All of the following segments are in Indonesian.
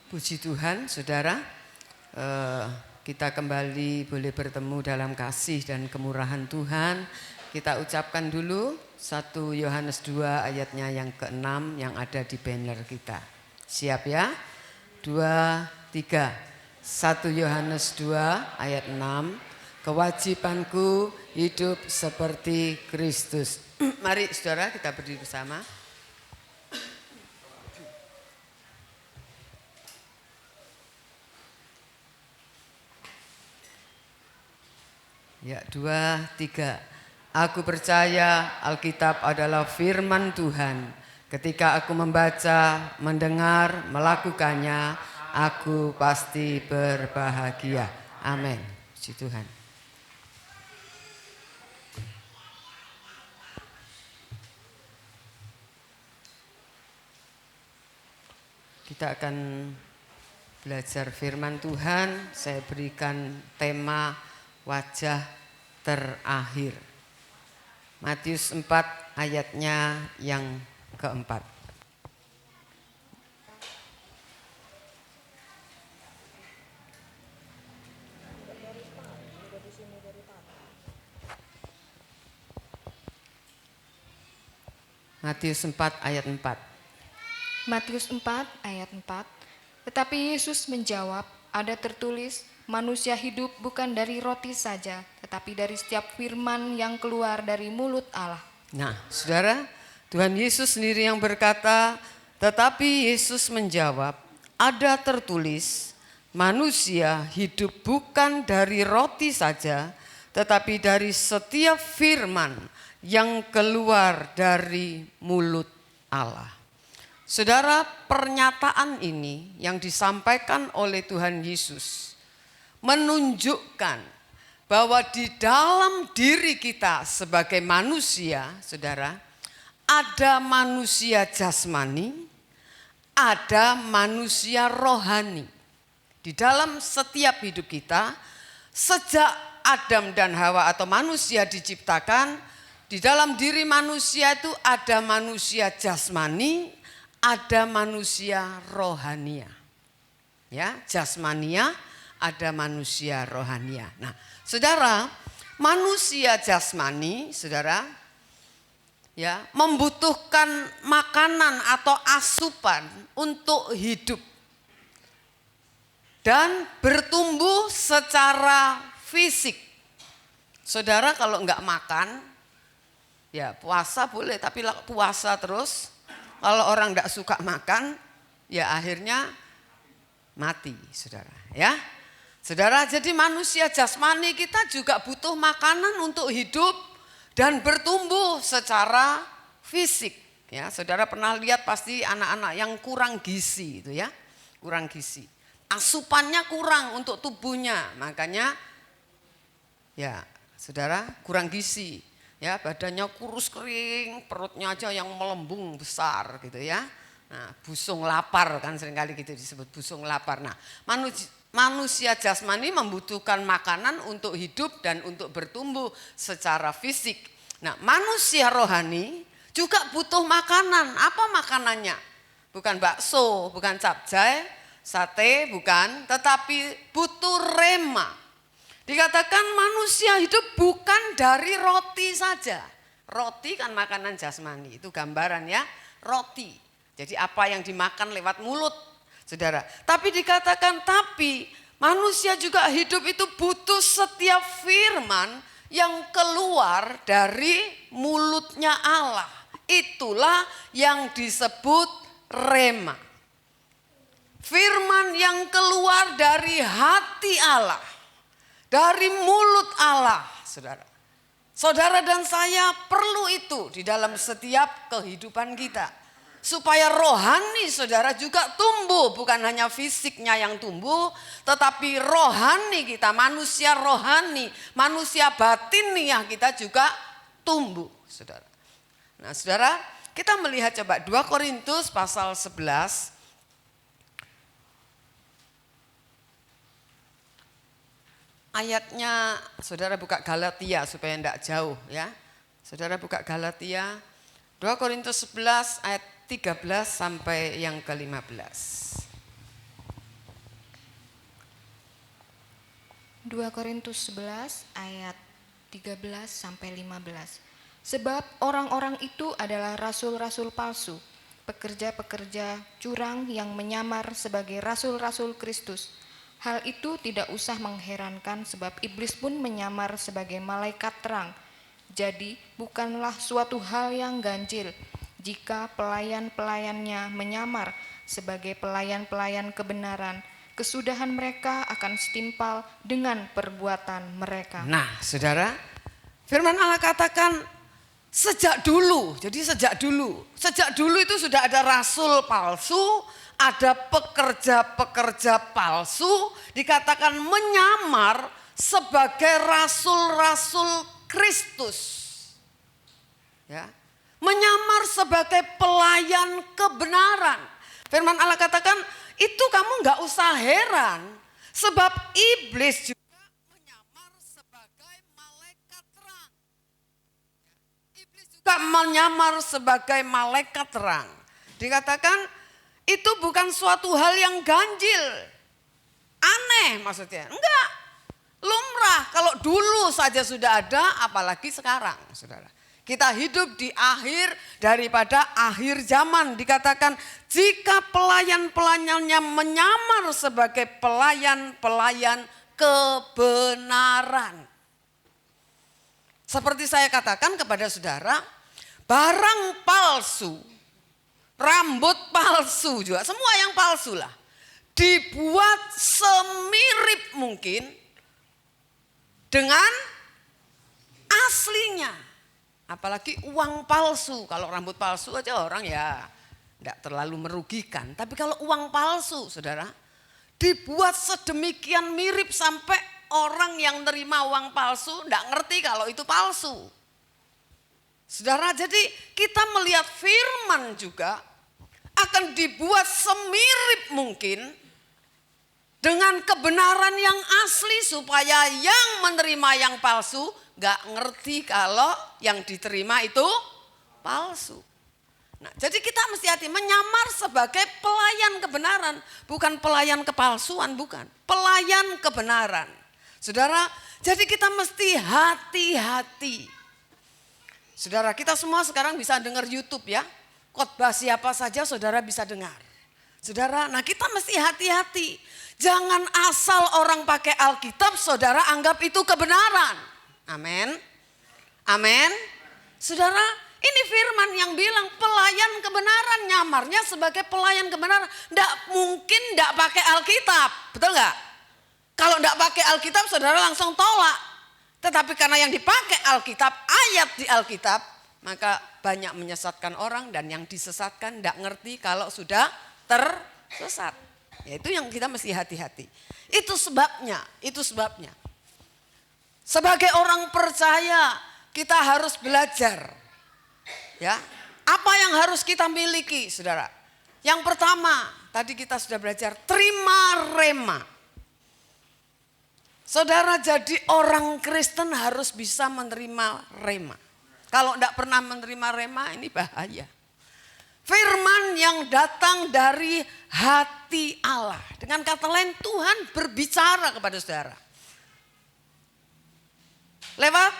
Puji Tuhan, saudara, kita kembali boleh bertemu dalam kasih dan kemurahan Tuhan. Kita ucapkan dulu 1 Yohanes 2 ayatnya yang ke-6 yang ada di banner kita. Siap ya? 2, 3. 1 Yohanes 2 ayat 6. Kewajibanku hidup seperti Kristus. Mari saudara kita berdiri bersama. Ya, 2, 3. Aku percaya Alkitab adalah firman Tuhan. Ketika aku membaca, mendengar, melakukannya, aku pasti berbahagia. Amin. Puji Tuhan. Kita akan belajar firman Tuhan. Saya berikan tema wajah terakhir. Matius 4 ayatnya yang keempat. Matius 4 ayat 4. Matius 4 ayat 4. Tetapi Yesus menjawab, ada tertulis, manusia hidup bukan dari roti saja, tetapi dari setiap firman yang keluar dari mulut Allah. Nah, saudara, Tuhan Yesus sendiri yang berkata, tetapi Yesus menjawab, ada tertulis, manusia hidup bukan dari roti saja, tetapi dari setiap firman yang keluar dari mulut Allah. Saudara, pernyataan ini yang disampaikan oleh Tuhan Yesus menunjukkan bahwa di dalam diri kita sebagai manusia, saudara, ada manusia jasmani, ada manusia rohani. Di dalam setiap hidup kita, sejak Adam dan Hawa atau manusia diciptakan, di dalam diri manusia itu ada manusia jasmani, ada manusia rohania. Ya, jasmania, ada manusia rohania. Nah, saudara, manusia jasmani, saudara, ya, membutuhkan makanan atau asupan untuk hidup dan bertumbuh secara fisik. Saudara, kalau enggak makan, ya puasa boleh, tapi puasa terus. Kalau orang enggak suka makan, ya akhirnya mati, saudara, ya. Saudara, jadi manusia jasmani kita juga butuh makanan untuk hidup dan bertumbuh secara fisik. Ya, saudara pernah lihat pasti anak-anak yang kurang gizi itu ya, kurang gizi. Asupannya kurang untuk tubuhnya, makanya ya, saudara kurang gizi. Ya, badannya kurus kering, perutnya aja yang melembung besar gitu ya. Nah, busung lapar kan seringkali gitu disebut busung lapar. Nah, manusia jasmani membutuhkan makanan untuk hidup dan untuk bertumbuh secara fisik. Nah, manusia rohani juga butuh makanan. Apa makanannya? Bukan bakso, bukan capcay, sate, bukan. Tetapi butuh rema. Dikatakan manusia hidup bukan dari roti saja. Roti kan makanan jasmani, itu gambaran ya, roti. Jadi apa yang dimakan lewat mulut, saudara. Tapi dikatakan, tapi manusia juga hidup itu butuh setiap firman yang keluar dari mulutnya Allah. Itulah yang disebut rema. Firman yang keluar dari hati Allah, dari mulut Allah, saudara. Saudara dan saya perlu itu di dalam setiap kehidupan kita. Supaya rohani saudara juga tumbuh, bukan hanya fisiknya yang tumbuh, tetapi rohani kita, manusia rohani, manusia batiniah kita juga tumbuh, saudara. Nah, saudara, kita melihat coba 2 Korintus pasal 11. Ayatnya, saudara buka Galatia supaya tidak jauh ya. Saudara buka Galatia 2 Korintus 11 ayat 13 sampai yang ke-15. 2 Korintus 11 ayat 13 sampai 15. Sebab orang-orang itu adalah rasul-rasul palsu, pekerja-pekerja curang yang menyamar sebagai rasul-rasul Kristus. Hal itu tidak usah mengherankan sebab iblis pun menyamar sebagai malaikat terang. Jadi bukanlah suatu hal yang ganjil jika pelayan-pelayannya menyamar sebagai pelayan-pelayan kebenaran. Kesudahan mereka akan setimpal dengan perbuatan mereka. Nah, saudara, firman Allah katakan sejak dulu. Jadi sejak dulu itu sudah ada rasul palsu, ada pekerja-pekerja palsu, dikatakan menyamar sebagai rasul-rasul Kristus. Ya. Menyamar sebagai pelayan kebenaran. Firman Allah katakan itu kamu gak usah heran. Sebab iblis juga menyamar sebagai malaikat terang. Iblis juga menyamar sebagai malaikat terang. Dikatakan itu bukan suatu hal yang ganjil. Aneh maksudnya. Enggak. Lumrah. Kalau dulu saja sudah ada, apalagi sekarang, saudara. Kita hidup di akhir daripada akhir zaman. Dikatakan jika pelayan-pelayannya menyamar sebagai pelayan-pelayan kebenaran. Seperti saya katakan kepada saudara, barang palsu, rambut palsu juga, semua yang palsu lah. Dibuat semirip mungkin dengan aslinya. Apalagi uang palsu, kalau rambut palsu aja orang ya tidak terlalu merugikan. Tapi kalau uang palsu saudara, dibuat sedemikian mirip sampai orang yang nerima uang palsu tidak ngerti kalau itu palsu. Saudara, jadi kita melihat firman juga akan dibuat semirip mungkin dengan kebenaran yang asli supaya yang menerima yang palsu gak ngerti kalau yang diterima itu palsu. Nah, jadi kita mesti hati menyamar sebagai pelayan kebenaran, bukan pelayan kepalsuan, bukan. Pelayan kebenaran. Saudara, jadi kita mesti hati-hati. Saudara, kita semua sekarang bisa dengar YouTube ya. Khotbah siapa saja saudara bisa dengar. Saudara, nah kita mesti hati-hati. Jangan asal orang pakai Alkitab saudara anggap itu kebenaran. Amin. Amin. Saudara, ini firman yang bilang pelayan kebenaran, nyamarnya sebagai pelayan kebenaran. Tidak mungkin tidak pakai Alkitab, betul nggak? Kalau tidak pakai Alkitab, saudara langsung tolak. Tetapi karena yang dipakai Alkitab, ayat di Alkitab, maka banyak menyesatkan orang dan yang disesatkan tidak ngerti kalau sudah tersesat. Ya, itu yang kita mesti hati-hati. Itu sebabnya, itu sebabnya. Sebagai orang percaya kita harus belajar. Ya, apa yang harus kita miliki, saudara? Yang pertama, tadi kita sudah belajar terima rema. Saudara, jadi orang Kristen harus bisa menerima rema. Kalau tidak pernah menerima rema ini bahaya. Firman yang datang dari hati Allah. Dengan kata lain Tuhan berbicara kepada saudara. Lewat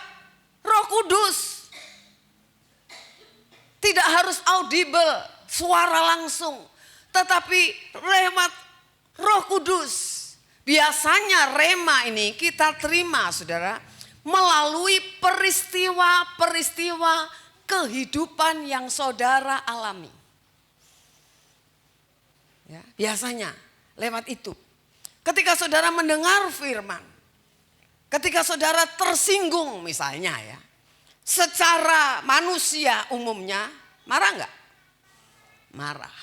Roh Kudus. Tidak harus audible, suara langsung. Tetapi lewat Roh Kudus. Biasanya rema ini kita terima saudara. Melalui peristiwa-peristiwa kehidupan yang saudara alami. Ya, biasanya lewat itu. Ketika saudara mendengar firman. Ketika saudara tersinggung misalnya ya, secara manusia umumnya marah enggak? Marah.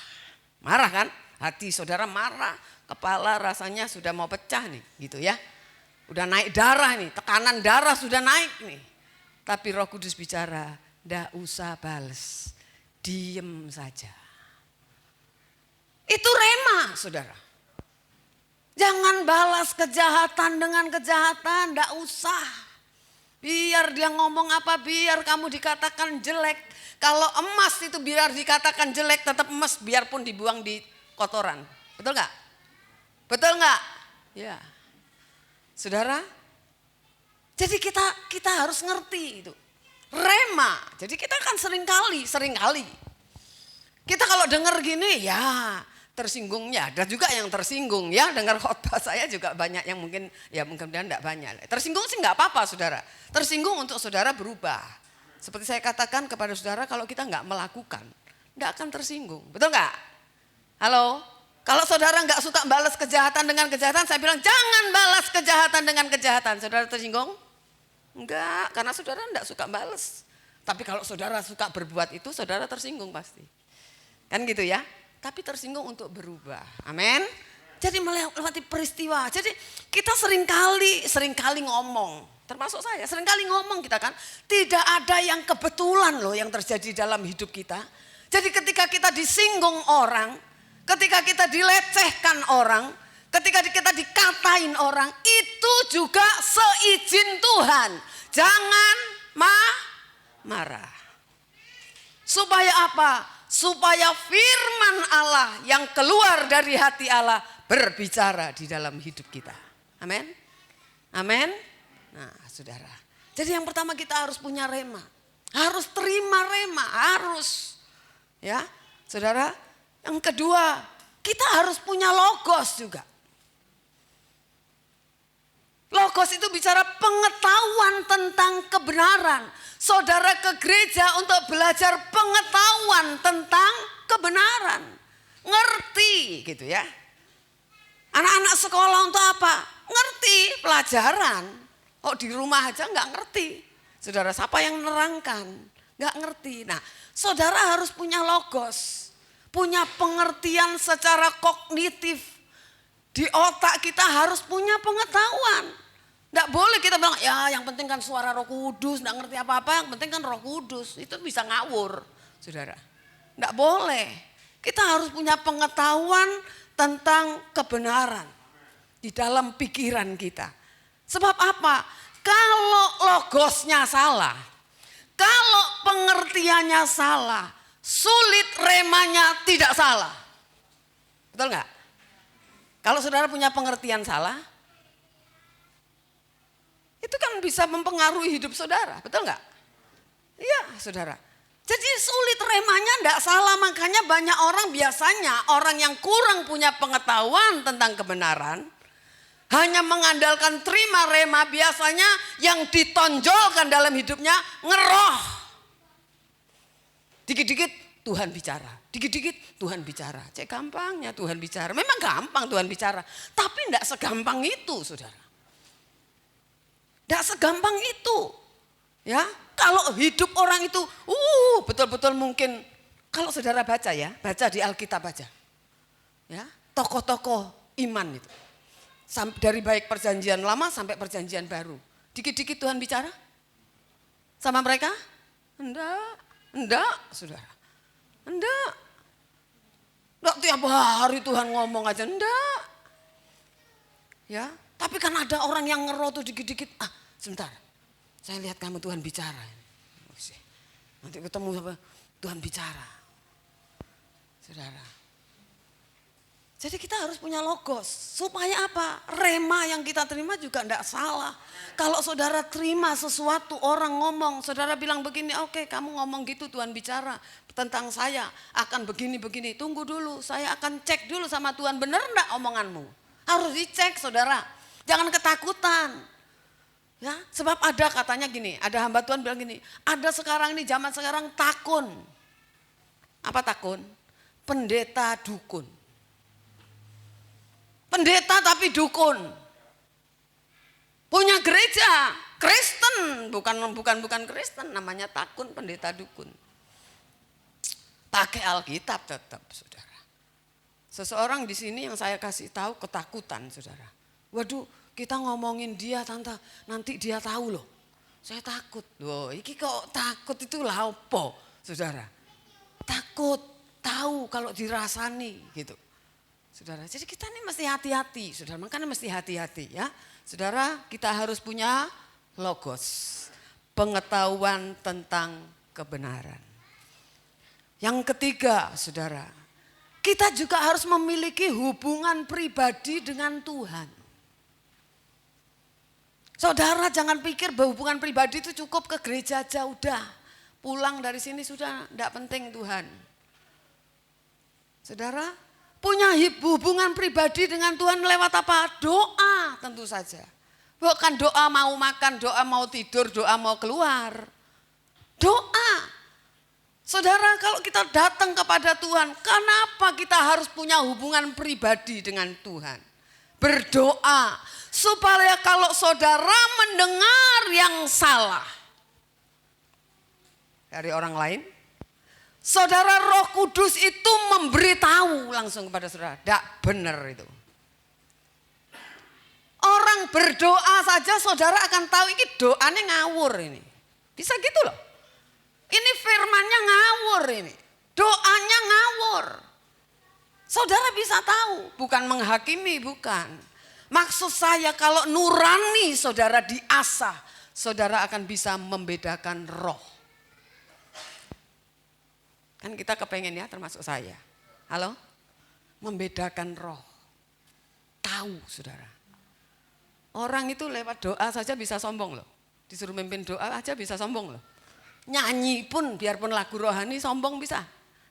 Marah kan? Hati saudara marah, kepala rasanya sudah mau pecah nih gitu ya. Udah naik darah nih, tekanan darah sudah naik nih. Tapi Roh Kudus bicara, enggak usah bales, diem saja. Itu rema saudara. Jangan balas kejahatan dengan kejahatan, enggak usah. Biar dia ngomong apa, biar kamu dikatakan jelek. Kalau emas itu biar dikatakan jelek tetap emas biarpun dibuang di kotoran. Betul enggak? Betul enggak? Ya. Saudara, jadi kita harus ngerti itu. Rema, jadi kita kan seringkali. Kita kalau dengar gini ya tersinggungnya, ada juga yang tersinggung ya. Dengar khotbah saya juga banyak yang mungkin enggak banyak. Tersinggung sih enggak apa-apa saudara. Tersinggung untuk saudara berubah. Seperti saya katakan kepada saudara, kalau kita enggak melakukan, enggak akan tersinggung. Betul enggak? Halo? Kalau saudara enggak suka balas kejahatan dengan kejahatan, saya bilang jangan balas kejahatan dengan kejahatan. Saudara tersinggung? Enggak, karena saudara enggak suka balas. Tapi kalau saudara suka berbuat itu, saudara tersinggung pasti. Kan gitu ya? Tapi tersinggung untuk berubah. Amin. Jadi melewati peristiwa. Jadi kita seringkali ngomong. Termasuk saya, seringkali ngomong kita kan. Tidak ada yang kebetulan loh yang terjadi dalam hidup kita. Jadi ketika kita disinggung orang, ketika kita dilecehkan orang, ketika kita dikatain orang, itu juga seizin Tuhan. Jangan marah. Supaya apa? Supaya firman Allah yang keluar dari hati Allah berbicara di dalam hidup kita. Amin. Amin. Nah, saudara. Jadi yang pertama kita harus punya rema. Harus terima rema, harus. Ya, saudara. Yang kedua, kita harus punya logos juga. Logos itu bicara pengetahuan tentang kebenaran. Saudara ke gereja untuk belajar pengetahuan tentang kebenaran. Ngerti gitu ya. Anak-anak sekolah untuk apa? Ngerti pelajaran. Oh di rumah aja nggak ngerti. Saudara, siapa yang nerangkan? Nggak ngerti. Nah, saudara harus punya logos. Punya pengertian secara kognitif. Di otak kita harus punya pengetahuan. Nggak boleh kita bilang, ya yang penting kan suara Roh Kudus, nggak ngerti apa-apa, yang penting kan Roh Kudus. Itu bisa ngawur, saudara. Nggak boleh. Kita harus punya pengetahuan tentang kebenaran di dalam pikiran kita. Sebab apa? Kalau logosnya salah, kalau pengertiannya salah, sulit remanya tidak salah. Betul nggak? Kalau saudara punya pengertian salah, itu kan bisa mempengaruhi hidup saudara, betul nggak? Iya, saudara. Jadi sulit remanya enggak salah, makanya banyak orang biasanya orang yang kurang punya pengetahuan tentang kebenaran, hanya mengandalkan terima rema, biasanya yang ditonjolkan dalam hidupnya ngeroh. Dikit-dikit Tuhan bicara, dikit-dikit Tuhan bicara. Cek gampangnya Tuhan bicara, memang gampang Tuhan bicara, tapi enggak segampang itu saudara. Tidak segampang itu. Ya, kalau hidup orang itu betul-betul mungkin kalau saudara baca ya, baca di Alkitab aja. Ya, tokoh-tokoh iman itu. Dari baik perjanjian lama sampai perjanjian baru. Dikit-dikit Tuhan bicara sama mereka? Enggak, saudara. Enggak tiap hari Tuhan ngomong aja, enggak. Ya, tapi kan ada orang yang ngeroh tuh dikit-dikit. Sebentar, saya lihat kamu Tuhan bicara. Nanti ketemu sama Tuhan bicara. Saudara. Jadi kita harus punya logos. Supaya apa? Rema yang kita terima juga enggak salah. Kalau saudara terima sesuatu orang ngomong. Saudara bilang begini, oke, kamu ngomong gitu Tuhan bicara. Tentang saya akan begini-begini. Tunggu dulu, saya akan cek dulu sama Tuhan. Benar enggak omonganmu? Harus dicek saudara. Jangan ketakutan. Ya, sebab ada katanya gini, ada hamba Tuhan bilang gini, ada sekarang ini zaman sekarang takun. Apa takun? Pendeta dukun. Pendeta tapi dukun. Punya gereja Kristen, bukan Kristen, namanya takun, pendeta dukun. Pakai Alkitab tetap, saudara. Seseorang di sini yang saya kasih tahu ketakutan, saudara. Waduh, kita ngomongin dia tante, nanti dia tahu loh. Saya takut. Loh, iki kok takut itu lah apa, saudara? Takut, tahu kalau dirasani gitu. Saudara, jadi kita ini mesti hati-hati, saudara. Makanya mesti hati-hati ya. Saudara, kita harus punya logos. Pengetahuan tentang kebenaran. Yang ketiga, saudara. Kita juga harus memiliki hubungan pribadi dengan Tuhan. Saudara jangan pikir bahwa hubungan pribadi itu cukup ke gereja aja udah. Pulang dari sini sudah enggak penting Tuhan. Saudara punya hubungan pribadi dengan Tuhan lewat apa? Doa tentu saja. Bukan doa mau makan, doa mau tidur, doa mau keluar. Doa. Saudara kalau kita datang kepada Tuhan, kenapa kita harus punya hubungan pribadi dengan Tuhan? Berdoa supaya kalau saudara mendengar yang salah dari orang lain, saudara Roh Kudus itu memberitahu langsung kepada saudara, tidak benar itu. Orang berdoa saja saudara akan tahu ini doanya ngawur ini. Bisa gitu loh. Ini firmannya ngawur ini. Doanya ngawur. Saudara bisa tahu, bukan menghakimi, bukan. Maksud saya kalau nurani saudara diasah, saudara akan bisa membedakan roh. Kan kita kepengen ya termasuk saya. Halo? Membedakan roh. Tahu saudara. Orang itu lewat doa saja bisa sombong loh. Disuruh mimpin doa aja bisa sombong loh. Nyanyi pun biarpun lagu rohani sombong bisa.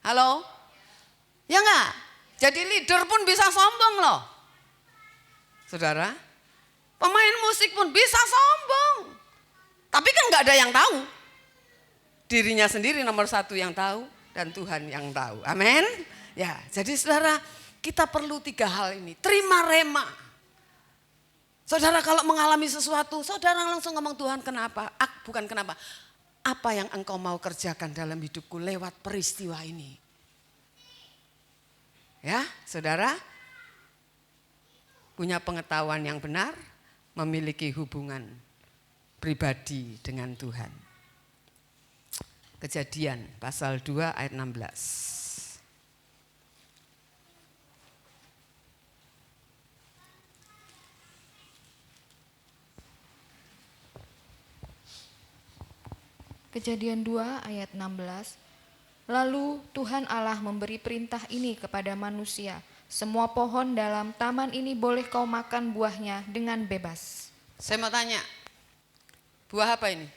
Halo? Ya enggak? Jadi leader pun bisa sombong loh. Saudara, pemain musik pun bisa sombong. Tapi kan enggak ada yang tahu. Dirinya sendiri nomor satu yang tahu dan Tuhan yang tahu. Amin. Ya, jadi saudara kita perlu 3 hal ini. Terima rema. Saudara kalau mengalami sesuatu, saudara langsung ngomong Tuhan kenapa? Bukan kenapa. Apa yang engkau mau kerjakan dalam hidupku lewat peristiwa ini? Ya, saudara punya pengetahuan yang benar, memiliki hubungan pribadi dengan Tuhan. Kejadian pasal 2 ayat 16. Kejadian 2 ayat 16. Lalu Tuhan Allah memberi perintah ini kepada manusia. Semua pohon dalam taman ini boleh kau makan buahnya dengan bebas. Saya mau tanya, buah apa ini?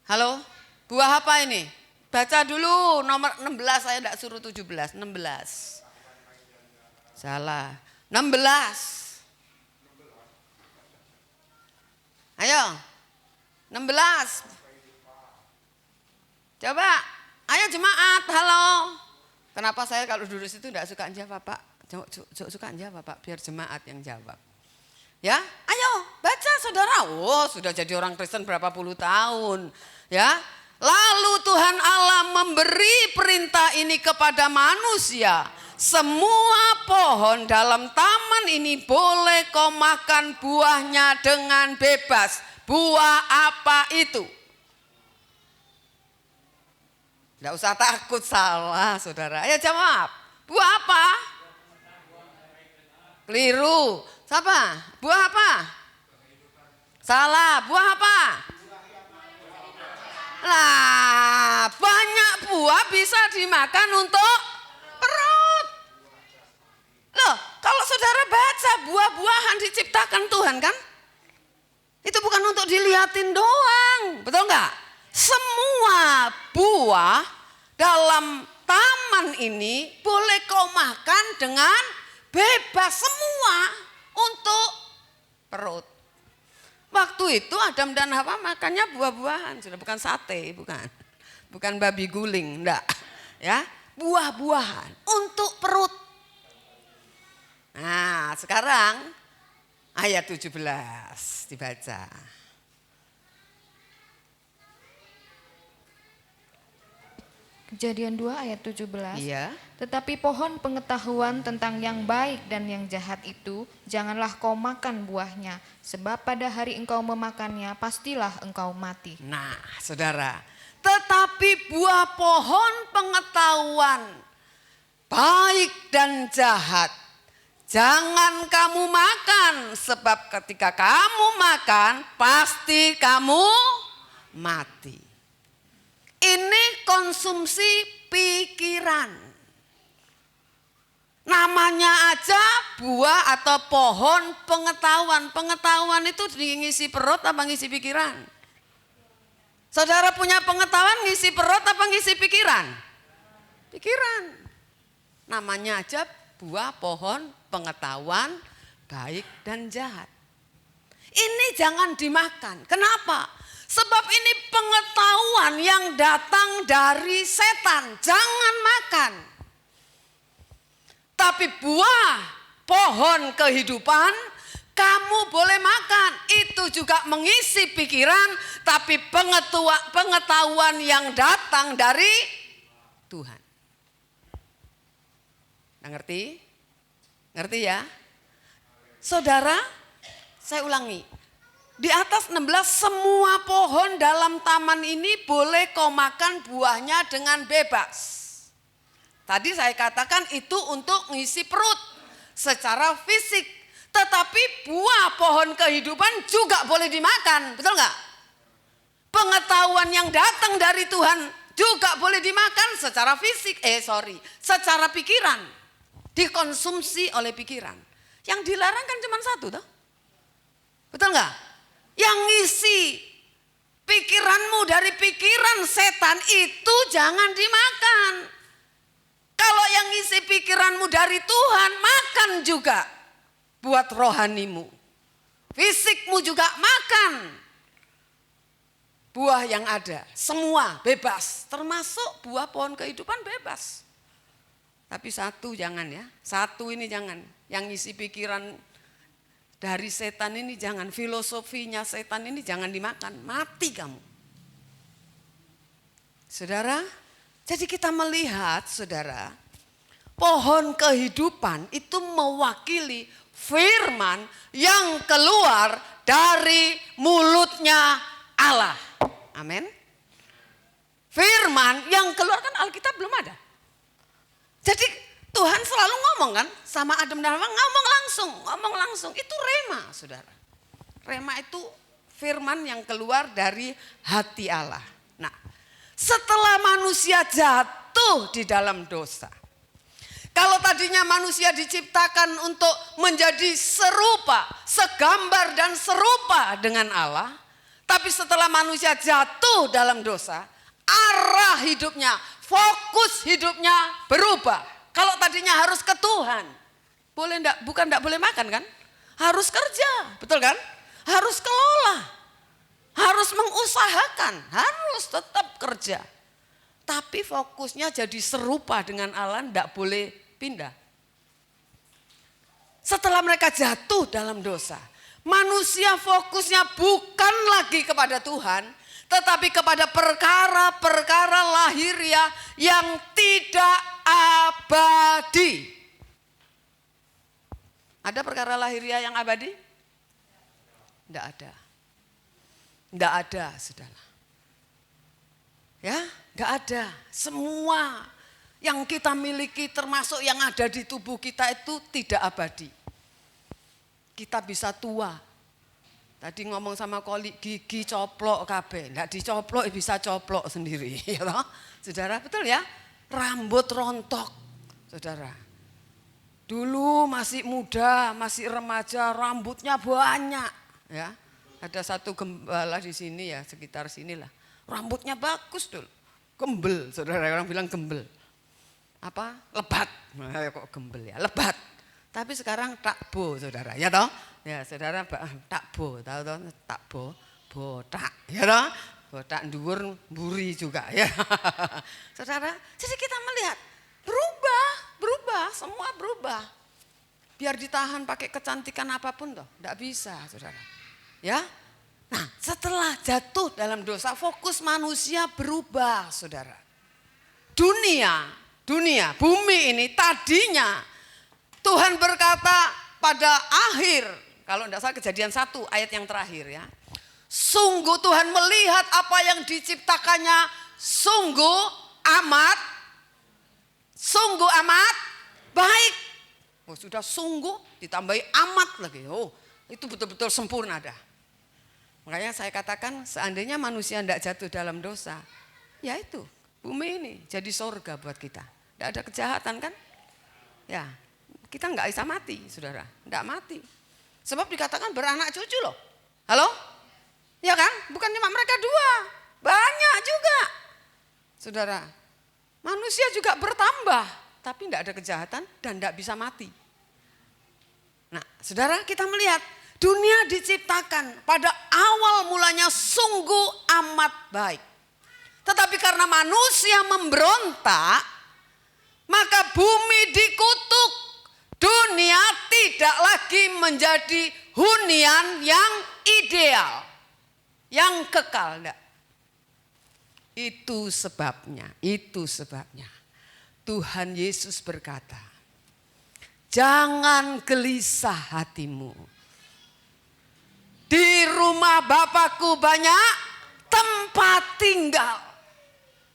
Halo, buah apa ini? Baca dulu nomor 16, saya enggak suruh 17, 16. Salah, 16. Ayo. 16. Coba, ayo jemaat, halo. Kenapa saya kalau duduk situ enggak suka jawab Pak? Suka jawab Pak, biar jemaat yang jawab. Ya, ayo baca saudara. Oh sudah jadi orang Kristen berapa puluh tahun. Ya, lalu Tuhan Allah memberi perintah ini kepada manusia. Semua pohon dalam taman ini boleh kau makan buahnya dengan bebas. Buah apa itu? Tidak usah takut salah saudara. Ayo jawab. Buah apa? Keliru. Siapa? Buah apa? Salah. Buah apa? Lah, banyak buah bisa dimakan untuk perut. Loh, kalau saudara baca buah-buahan diciptakan Tuhan kan? Itu bukan untuk dilihatin doang, betul enggak? Semua buah dalam taman ini boleh kau makan dengan bebas, semua untuk perut. Waktu itu Adam dan Hawa makannya buah-buahan, sudah bukan sate, bukan babi guling, enggak. Ya, buah-buahan untuk perut. Nah, sekarang ayat 17 dibaca. Kejadian 2 ayat 17. Iya. Tetapi pohon pengetahuan tentang yang baik dan yang jahat itu janganlah kau makan buahnya, sebab pada hari engkau memakannya pastilah engkau mati. Nah, saudara, tetapi buah pohon pengetahuan baik dan jahat jangan kamu makan, sebab ketika kamu makan pasti kamu mati. Ini konsumsi pikiran. Namanya aja buah atau pohon pengetahuan. Pengetahuan itu ngisi perut apa ngisi pikiran? Saudara punya pengetahuan ngisi perut apa ngisi pikiran? Pikiran. Namanya aja buah pohon pengetahuan baik dan jahat. Ini jangan dimakan. Kenapa? Sebab ini pengetahuan yang datang dari setan. Jangan makan. Tapi buah pohon kehidupan kamu boleh makan. Itu juga mengisi pikiran, tapi pengetahuan yang datang dari Tuhan. Nah, ngerti? Ngerti ya? Saudara, saya ulangi. Di atas 16 semua pohon dalam taman ini boleh kau makan buahnya dengan bebas. Tadi saya katakan itu untuk ngisi perut secara fisik. Tetapi buah pohon kehidupan juga boleh dimakan. Betul nggak? Pengetahuan yang datang dari Tuhan juga boleh dimakan secara fisik. Secara pikiran. Dikonsumsi oleh pikiran. Yang dilarang kan cuma satu toh. Betul nggak? Yang ngisi pikiranmu dari pikiran setan itu jangan dimakan. Kalau yang ngisi pikiranmu dari Tuhan, makan juga buat rohanimu. Fisikmu juga makan. Buah yang ada, semua bebas. Termasuk buah pohon kehidupan bebas. Tapi satu jangan ya, satu ini jangan. Yang ngisi pikiran dari setan ini jangan, filosofinya setan ini jangan dimakan, mati kamu. Saudara, jadi kita melihat saudara, pohon kehidupan itu mewakili firman yang keluar dari mulutnya Allah. Amin. Firman yang keluar kan Alkitab belum ada. Jadi Tuhan selalu ngomong kan sama Adam dan Hawa, ngomong langsung. Itu rema, saudara. Rema itu firman yang keluar dari hati Allah. Nah, setelah manusia jatuh di dalam dosa. Kalau tadinya manusia diciptakan untuk menjadi serupa, segambar dan serupa dengan Allah. Tapi setelah manusia jatuh dalam dosa, arah hidupnya, fokus hidupnya berubah. Kalau tadinya harus ke Tuhan, boleh enggak? Bukan enggak boleh makan kan? Harus kerja, betul kan? Harus kelola, harus mengusahakan, harus tetap kerja. Tapi fokusnya jadi serupa dengan Allah, enggak boleh pindah. Setelah mereka jatuh dalam dosa, manusia fokusnya bukan lagi kepada Tuhan, tetapi kepada perkara-perkara lahiriah yang tidak abadi. Ada perkara lahiriah yang abadi? Tidak ada. Tidak ada, saudara. Ya, tidak ada. Semua yang kita miliki termasuk yang ada di tubuh kita itu tidak abadi. Kita bisa tua. Tadi ngomong sama kolik gigi coplok kabeh, enggak dicoplok bisa coplok sendiri, ya toh? Saudara, betul ya? Rambut rontok, saudara. Dulu masih muda, masih remaja, rambutnya banyak, ya. Ada satu gembala di sini ya, sekitar sinilah. Rambutnya bagus dulu, gembel, saudara, orang bilang gembel. Apa? Lebat, kok gembel ya, lebat. Tapi sekarang takbo, saudara, ya toh? Ya, saudara takbo, tahu toh? Takbo, botak, ya toh? Botak dhuwur mburi juga, ya. Saudara, jadi kita melihat berubah, semua berubah. Biar ditahan pakai kecantikan apapun toh, enggak bisa, saudara. Ya. Nah, setelah jatuh dalam dosa, fokus manusia berubah, saudara. Dunia, bumi ini tadinya Tuhan berkata pada akhir, kalau tidak salah Kejadian 1 ayat yang terakhir ya. Sungguh Tuhan melihat apa yang diciptakannya sungguh amat baik. Oh, sudah sungguh ditambahi amat lagi. Oh, itu betul-betul sempurna dah. Makanya saya katakan seandainya manusia tidak jatuh dalam dosa, ya itu bumi ini jadi surga buat kita. Tidak ada kejahatan kan? Ya. kita nggak bisa mati, saudara. Nggak mati. Sebab dikatakan beranak cucu loh. Halo? Ya kan? Bukan cuma mereka dua. Banyak juga. Saudara, manusia juga bertambah. Tapi nggak ada kejahatan dan nggak bisa mati. Nah, saudara, kita melihat dunia diciptakan pada awal mulanya sungguh amat baik. Tetapi karena manusia memberontak, maka bumi dikutuk. Dunia tidak lagi menjadi hunian yang ideal, yang kekal. Enggak. Itu sebabnya. Tuhan Yesus berkata, jangan gelisah hatimu. Di rumah Bapakku banyak tempat tinggal.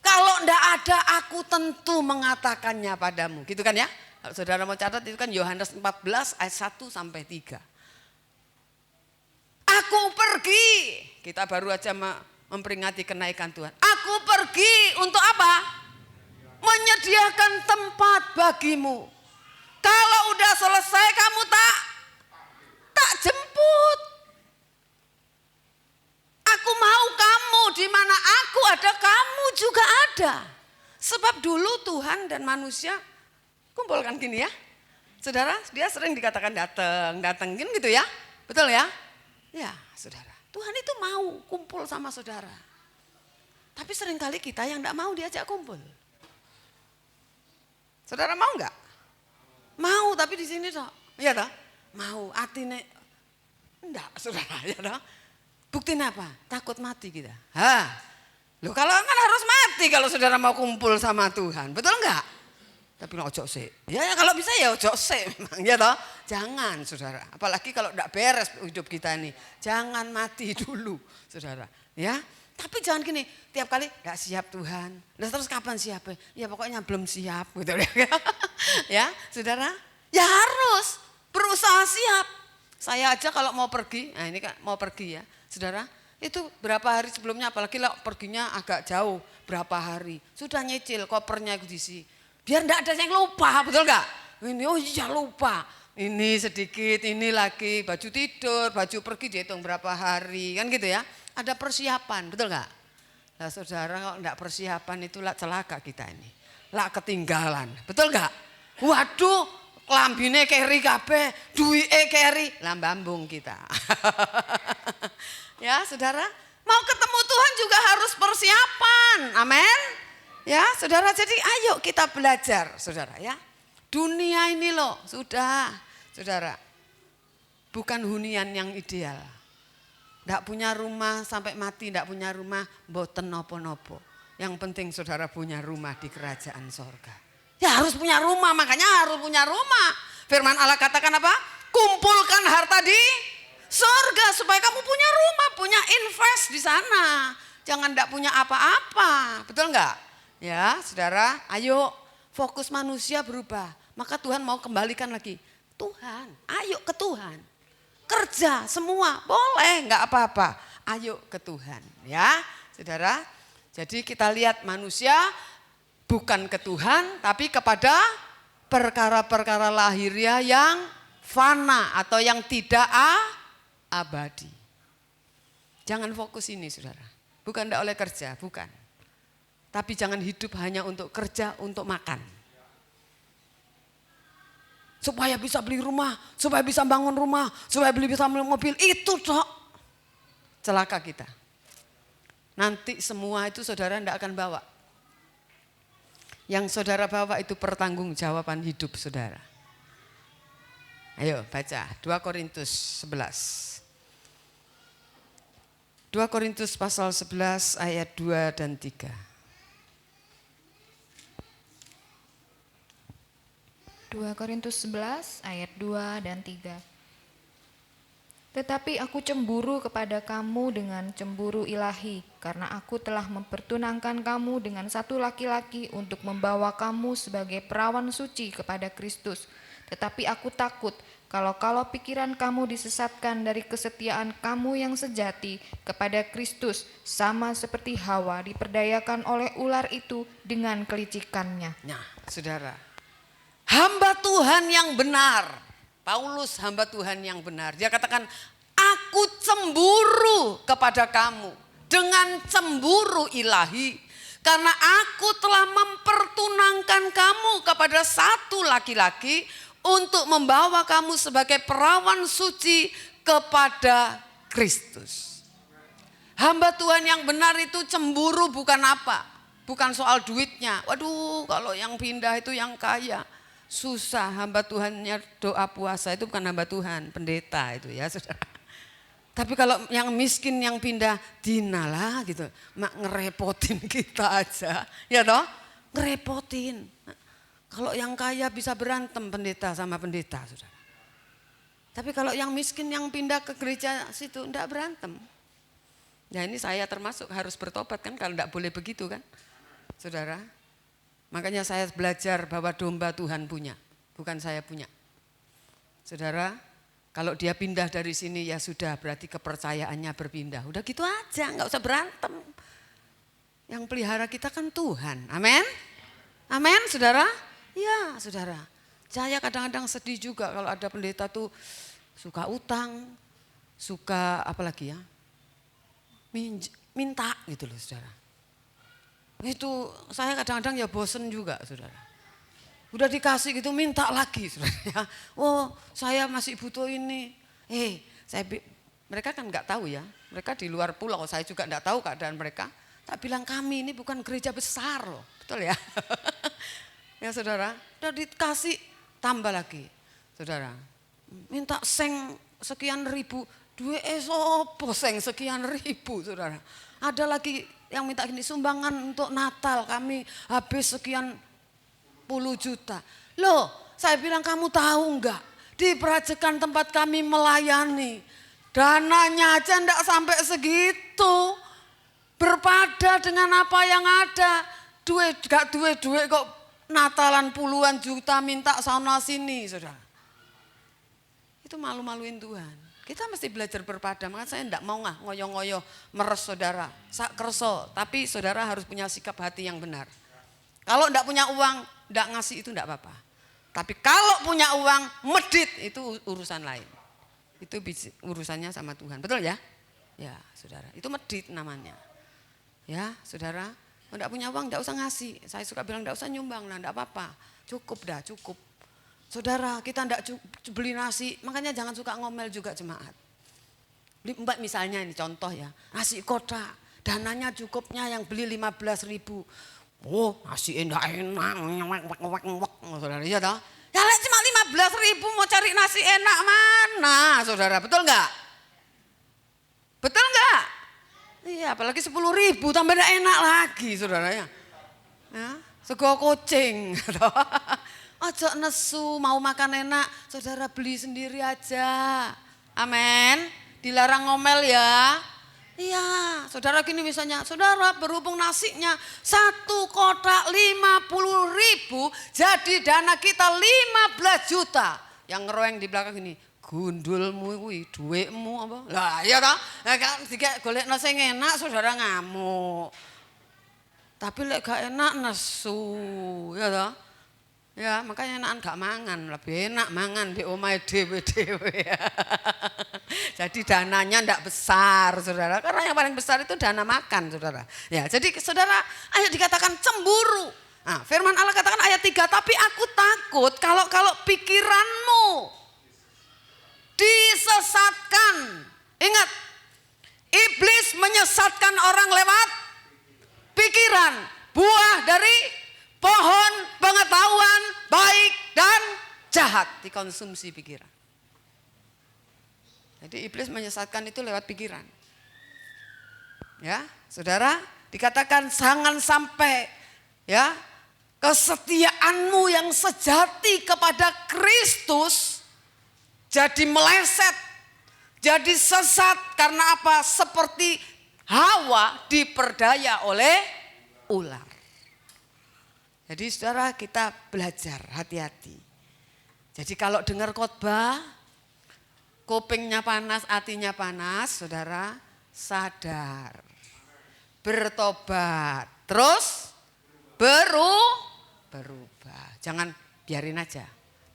Kalau enggak ada, aku tentu mengatakannya padamu. Gitu kan ya? Kalau saudara mau catat itu kan Yohanes 14 ayat 1 sampai 3. Aku pergi. Kita baru aja memperingati kenaikan Tuhan. Aku pergi untuk apa? Menyediakan tempat bagimu. Kalau udah selesai kamu tak jemput. Aku mau kamu, di mana aku ada, kamu juga ada. Sebab dulu Tuhan dan manusia kumpulkan gini ya. Saudara, dia sering dikatakan datengin gitu ya. Betul ya? Ya, saudara. Tuhan itu mau kumpul sama saudara. Tapi seringkali kita yang enggak mau diajak kumpul. Saudara mau enggak? Mau, tapi di sini toh. Iya toh? Mau, atine enggak, saudara, ya toh? Buktinya apa? Takut mati kita. Loh kalau kan harus mati kalau saudara mau kumpul sama Tuhan. Betul enggak? Tapi ojo sih. Ya kalau bisa ya ojo sih memang ya toh. Jangan saudara. Apalagi kalau enggak beres hidup kita ini. Jangan mati dulu saudara. Ya. Tapi jangan gini. Tiap kali enggak siap Tuhan. Nah terus kapan siap? Ya pokoknya belum siap gitu ya. Saudara. Ya harus berusaha siap. Saya aja kalau mau pergi. Nah ini kan mau pergi ya. Saudara. Itu berapa hari sebelumnya. Apalagi kalau perginya agak jauh. Berapa hari. Sudah nyicil kopernya diisi. Biar enggak ada yang lupa, betul enggak? Ini oh iya lupa. Ini sedikit, ini lagi baju tidur, baju pergi dihitung berapa hari, kan gitu ya. Ada persiapan, betul enggak? Nah saudara kalau enggak persiapan itu lah celaka kita ini. Lah ketinggalan, betul enggak? Waduh, lambine keri kabeh, duwike keri, lah mbambung kita. Ya saudara, mau ketemu Tuhan juga harus persiapan, amin. Ya saudara, jadi ayo kita belajar saudara ya. Dunia ini loh sudah saudara. Bukan hunian yang ideal. Enggak punya rumah sampai mati, enggak punya rumah mboten nopo-nopo. Yang penting saudara punya rumah di kerajaan sorga. Ya harus punya rumah, makanya harus punya rumah. Firman Allah katakan apa? Kumpulkan harta di sorga supaya kamu punya rumah, punya invest di sana. Jangan enggak punya apa-apa, betul enggak? Ya saudara, ayo fokus manusia berubah. Maka Tuhan mau kembalikan lagi. Tuhan, ayo ke Tuhan. Kerja semua, boleh enggak apa-apa. Ayo ke Tuhan ya saudara. Jadi kita lihat manusia bukan ke Tuhan tapi kepada perkara-perkara lahiriah yang fana atau yang tidak abadi. Jangan fokus ini saudara. Bukan enggak oleh kerja, bukan. Tapi jangan hidup hanya untuk kerja, untuk makan. Supaya bisa beli rumah, supaya bisa bangun rumah, supaya bisa beli mobil. Itu toh celaka kita. Nanti semua itu saudara tidak akan bawa. Yang saudara bawa itu pertanggungjawaban hidup saudara. Ayo baca 2 Korintus 11. 2 Korintus pasal 11 ayat 2 dan 3. 2 Korintus 11 ayat 2 dan 3. Tetapi aku cemburu kepada kamu dengan cemburu ilahi, karena aku telah mempertunangkan kamu dengan satu laki-laki untuk membawa kamu sebagai perawan suci kepada Kristus. Tetapi aku takut kalau pikiran kamu disesatkan dari kesetiaan kamu yang sejati kepada Kristus, sama seperti Hawa diperdayakan oleh ular itu dengan kelicikannya. Nah, saudara, hamba Tuhan Tuhan yang benar. Paulus hamba Tuhan yang benar. Dia katakan, aku cemburu kepada kamu dengan cemburu ilahi. Karena aku telah mempertunangkan kamu kepada satu laki-laki untuk membawa kamu sebagai perawan suci kepada Kristus. Hamba Tuhan yang benar itu cemburu bukan apa? Bukan soal duitnya. Waduh, kalau yang pindah itu yang kaya. Susah, hamba Tuhannya doa puasa itu bukan hamba Tuhan, pendeta itu ya saudara. Tapi kalau yang miskin yang pindah, dinalah gitu, mak ngerepotin kita aja, ya toh, ngerepotin. Kalau yang kaya bisa berantem pendeta sama pendeta, saudara. Tapi kalau yang miskin yang pindah ke gereja situ enggak berantem. Ya ini saya termasuk harus bertobat kan, kalau enggak boleh begitu kan, saudara. Makanya saya belajar bahwa domba Tuhan punya, bukan saya punya. Saudara, kalau dia pindah dari sini ya sudah berarti kepercayaannya berpindah. Udah gitu aja, nggak usah berantem. Yang pelihara kita kan Tuhan, amin? Amin, saudara? Ya, saudara. Saya kadang-kadang sedih juga kalau ada pendeta tuh suka utang, suka apa lagi ya? Minta gitu loh, saudara. Itu saya kadang-kadang ya bosen juga, saudara. Udah dikasih gitu minta lagi, saudara. Oh, saya masih butuh ini. Mereka kan nggak tahu ya. Mereka di luar pulau, saya juga nggak tahu keadaan mereka. Tak bilang kami ini bukan gereja besar loh, betul ya? Ya saudara, udah dikasih tambah lagi, saudara. Minta seng sekian ribu, duit esopo seng sekian ribu, saudara. Ada lagi yang minta gini, sumbangan untuk Natal kami habis sekian puluh juta. Loh, saya bilang kamu tahu enggak? Di perajekan tempat kami melayani, dananya aja enggak sampai segitu. Berpada dengan apa yang ada. Gak duit kok Natalan puluhan juta minta sana sini, saudara. Itu malu-maluin Tuhan. Kita mesti belajar berpada, makanya saya enggak mau ngoyo-ngoyo meres saudara. Sak kerso, tapi saudara harus punya sikap hati yang benar. Kalau enggak punya uang, enggak ngasih itu enggak apa-apa. Tapi kalau punya uang, medit itu urusan lain. Itu urusannya sama Tuhan, betul ya? Ya saudara, itu medit namanya. Ya saudara, enggak punya uang enggak usah ngasih. Saya suka bilang enggak usah nyumbang, nah enggak apa-apa. Cukup dah, cukup. Saudara, kita enggak beli nasi, makanya jangan suka ngomel juga jemaat. Mbak misalnya ini contoh ya, nasi kotak, dananya cukupnya yang beli 15.000. Oh, nasi enggak enak, saudara, iya toh? Ya cuma 15.000 mau cari nasi enak mana, saudara, betul enggak? Betul enggak? Iya, apalagi 10.000 tambah enak lagi, saudara ya. Sego kucing. Ojo nesu, mau makan enak, saudara beli sendiri aja. Amin. Dilarang ngomel ya. Iya, saudara gini misalnya, saudara berhubung nasinya 1 kotak 50.000, jadi dana kita 15 juta. Yang ngeroeng di belakang ini, gundulmu kuwi duitmu apa? Lah iya toh? Ya kan dikek golekno sing enak saudara ngamuk. Tapi lek gak enak nesu, ya toh? Ya makanya enakan gak mangan, lebih enak mangan di omahe dhewe-dhewe. Jadi dananya ndak besar, saudara. Karena yang paling besar itu dana makan, saudara. Ya, jadi saudara, ayo dikatakan cemburu. Nah, firman Allah katakan ayat 3, tapi aku takut kalau pikiranmu disesatkan. Ingat, iblis menyesatkan orang lewat pikiran. Buah dari pohon pengetahuan baik dan jahat dikonsumsi pikiran. Jadi iblis menyesatkan itu lewat pikiran. Ya, saudara, dikatakan jangan sampai ya kesetiaanmu yang sejati kepada Kristus jadi meleset, jadi sesat karena apa? Seperti Hawa diperdaya oleh ular. Jadi saudara kita belajar hati-hati. Jadi kalau dengar khotbah, kupingnya panas, hatinya panas, saudara sadar. Bertobat, terus berubah. Jangan biarin aja.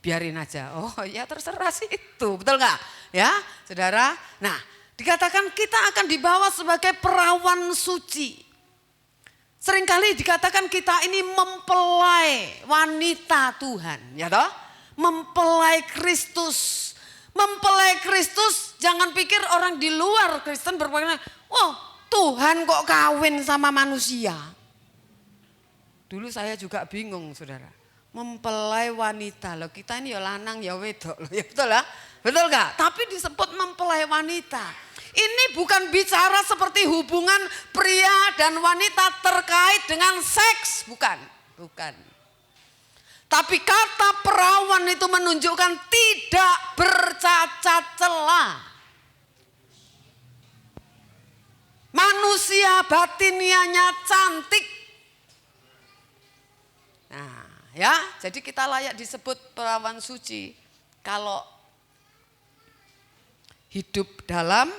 biarin aja. Oh ya terserah sih itu, betul nggak? Ya saudara, nah dikatakan kita akan dibawa sebagai perawan suci. Seringkali dikatakan kita ini mempelai wanita Tuhan, ya toh? Mempelai Kristus. Mempelai Kristus, jangan pikir orang di luar Kristen berpikir, oh Tuhan kok kawin sama manusia. Dulu saya juga bingung saudara. Mempelai wanita, loh kita ini ya lanang ya wedok, loh, ya betul lah. Betul gak? Tapi disebut mempelai wanita. Ini bukan bicara seperti hubungan pria dan wanita terkait dengan seks, bukan. Bukan. Tapi kata perawan itu menunjukkan tidak bercacat celah. Manusia batinianya cantik. Nah ya, jadi kita layak disebut perawan suci. Kalau hidup dalam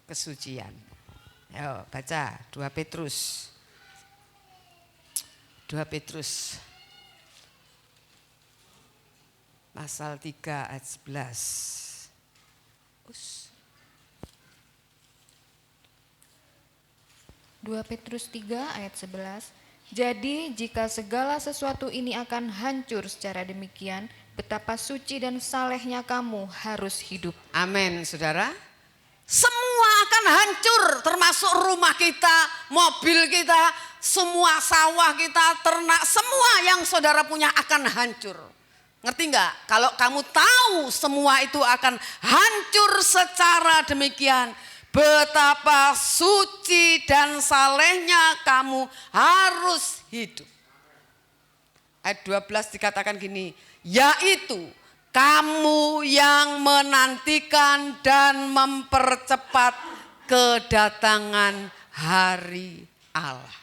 kesucian. Ayo baca 2 Petrus. 2 Petrus. Pasal 3 ayat 11. 2 Petrus 3 ayat 11. Jadi jika segala sesuatu ini akan hancur secara demikian, betapa suci dan salehnya kamu harus hidup. Amin saudara. Semua akan hancur, termasuk rumah kita, mobil kita, semua sawah kita, ternak, semua yang saudara punya akan hancur. Ngerti nggak? Kalau kamu tahu semua itu akan hancur secara demikian, betapa suci dan salehnya kamu harus hidup. Ayat 12 dikatakan gini, yaitu kamu yang menantikan dan mempercepat kedatangan hari Allah.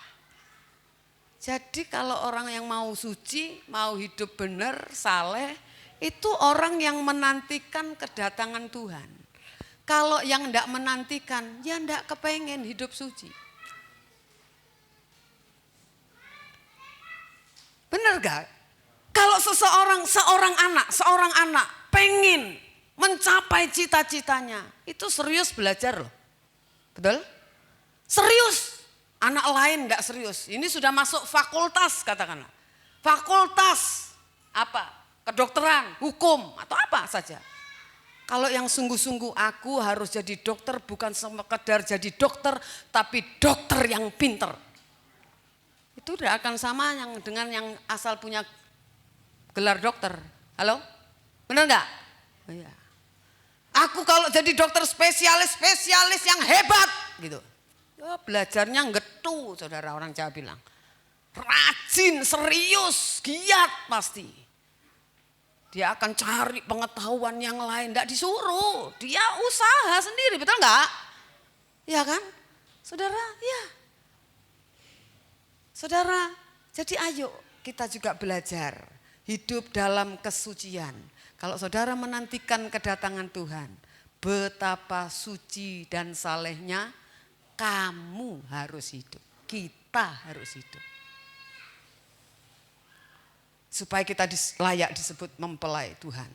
Jadi kalau orang yang mau suci, mau hidup benar, saleh, itu orang yang menantikan kedatangan Tuhan. Kalau yang enggak menantikan, ya enggak kepengen hidup suci. Benar gak? Kalau seorang anak pengen mencapai cita-citanya, itu serius belajar loh. Betul? Serius. Anak lain enggak serius. Ini sudah masuk fakultas katakanlah. Fakultas apa? Kedokteran, hukum atau apa saja. Kalau yang sungguh-sungguh aku harus jadi dokter, bukan sekedar jadi dokter, tapi dokter yang pinter. Itu udah akan sama yang dengan yang asal punya gelar dokter. Halo? Benar enggak? Oh, iya. Aku kalau jadi dokter spesialis yang hebat gitu. Ya, belajarnya ngetu, saudara orang Jawa bilang. Rajin, serius, giat pasti. Dia akan cari pengetahuan yang lain, enggak disuruh. Dia usaha sendiri, betul enggak? Ya kan? Saudara, ya. Saudara, jadi ayo kita juga belajar hidup dalam kesucian. Kalau saudara menantikan kedatangan Tuhan, betapa suci dan salehnya kamu harus hidup. Kita harus hidup. Supaya kita layak disebut mempelai Tuhan.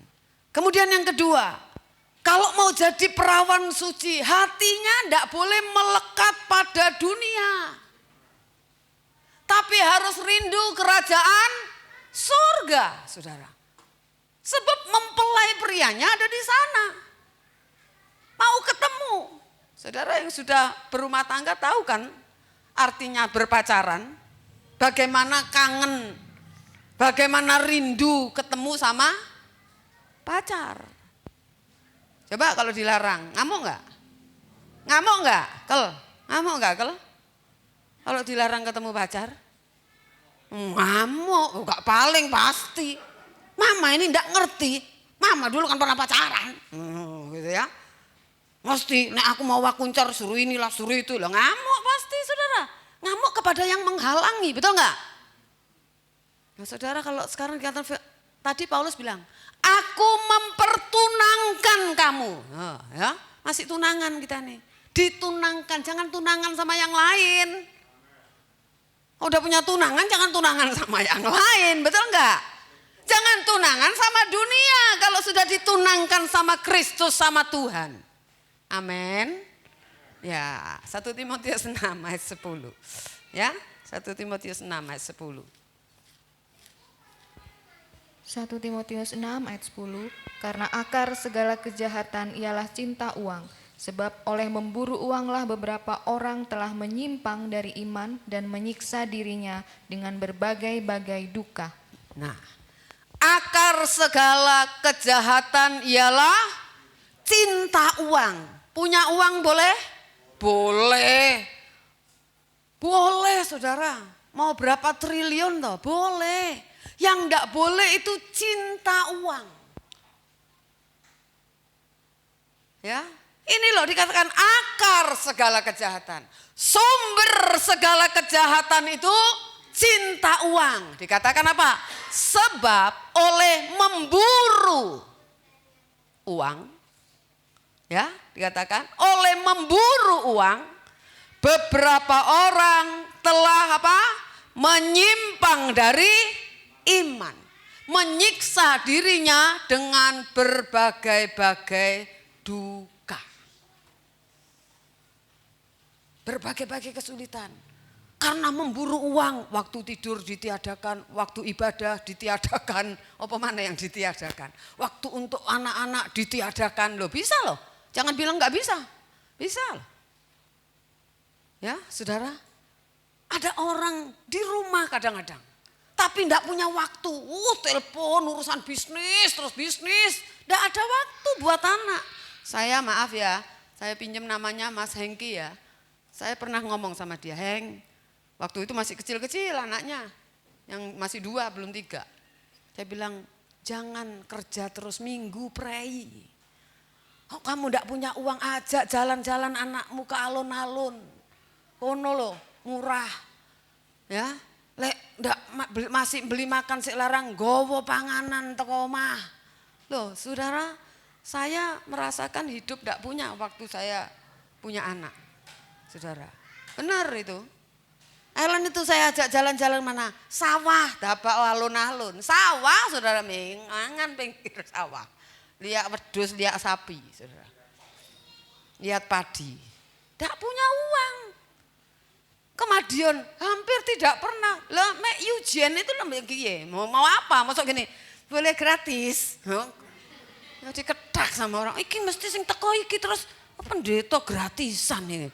Kemudian yang kedua, kalau mau jadi perawan suci, hatinya tidak boleh melekat pada dunia. Tapi harus rindu kerajaan surga, saudara. Sebab mempelai prianya ada di sana. Mau ketemu. Saudara yang sudah berumah tangga tahu kan artinya berpacaran. Bagaimana kangen, bagaimana rindu ketemu sama pacar. Coba kalau dilarang, ngamuk enggak? Ngamuk enggak? Ngamuk enggak? Kalau dilarang ketemu pacar? Ngamuk, enggak paling pasti. Mama ini enggak ngerti. Mama dulu kan pernah pacaran. Gitu ya. Mesti, nek aku mau wakuncar suruh inilah, suruh itu lah. Ngamuk pasti saudara. Ngamuk kepada yang menghalangi, betul enggak? Nah saudara kalau sekarang dikatakan, tadi Paulus bilang, aku mempertunangkan kamu. Oh, ya, masih tunangan kita nih. Ditunangkan, jangan tunangan sama yang lain. Udah punya tunangan, jangan tunangan sama yang lain, betul enggak? Jangan tunangan sama dunia kalau sudah ditunangkan sama Kristus, sama Tuhan. Amin. Ya, 1 Timotius 6 ayat 10. Ya, 1 Timotius 6 ayat 10. 1 Timotius 6 ayat 10, karena akar segala kejahatan ialah cinta uang, sebab oleh memburu uanglah beberapa orang telah menyimpang dari iman dan menyiksa dirinya dengan berbagai-bagai duka. Nah, akar segala kejahatan ialah cinta uang. Punya uang boleh? Boleh. Boleh saudara. Mau berapa triliun toh? Boleh. Yang enggak boleh itu cinta uang. Ya, ini loh dikatakan akar segala kejahatan. Sumber segala kejahatan itu cinta uang. Dikatakan apa? Sebab oleh memburu uang, ya dikatakan oleh memburu uang, beberapa orang telah apa? Menyimpang dari iman, menyiksa dirinya dengan berbagai-bagai duka, berbagai-bagai kesulitan. Karena memburu uang, waktu tidur ditiadakan, waktu ibadah ditiadakan, apa mana yang ditiadakan? Waktu untuk anak-anak ditiadakan, loh bisa loh. Jangan bilang nggak bisa, bisa loh. Ya saudara, ada orang di rumah kadang-kadang, tapi enggak punya waktu. Telepon, urusan bisnis, terus bisnis. Enggak ada waktu buat anak. Saya maaf ya, saya pinjam namanya Mas Hengki ya. Saya pernah ngomong sama dia, Heng, waktu itu masih kecil-kecil anaknya. Yang masih 2, belum 3. Saya bilang, jangan kerja terus minggu prei. Kok kamu enggak punya uang, ajak jalan-jalan anakmu ke alun-alun. Kono loh, murah. Ya. Lek ndak masih beli makan sik larang gowo panganan teko omah. Loh, saudara, saya merasakan hidup ndak punya waktu saya punya anak. Saudara. Benar itu. Ellen itu saya ajak jalan-jalan mana? Sawah, dapat alun-alun. Sawah, saudara, mangan pinggir sawah. Lihat wedhus, lihat sapi, saudara. Lihat padi. Ndak punya uang. Ke Madiun hampir tidak pernah. Lah mek Yujen itu lembek piye? Mau apa? Masuk gini, boleh gratis. Ya dikedak sama orang. Iki mesti sing teko iki terus pendeta gratisan ini.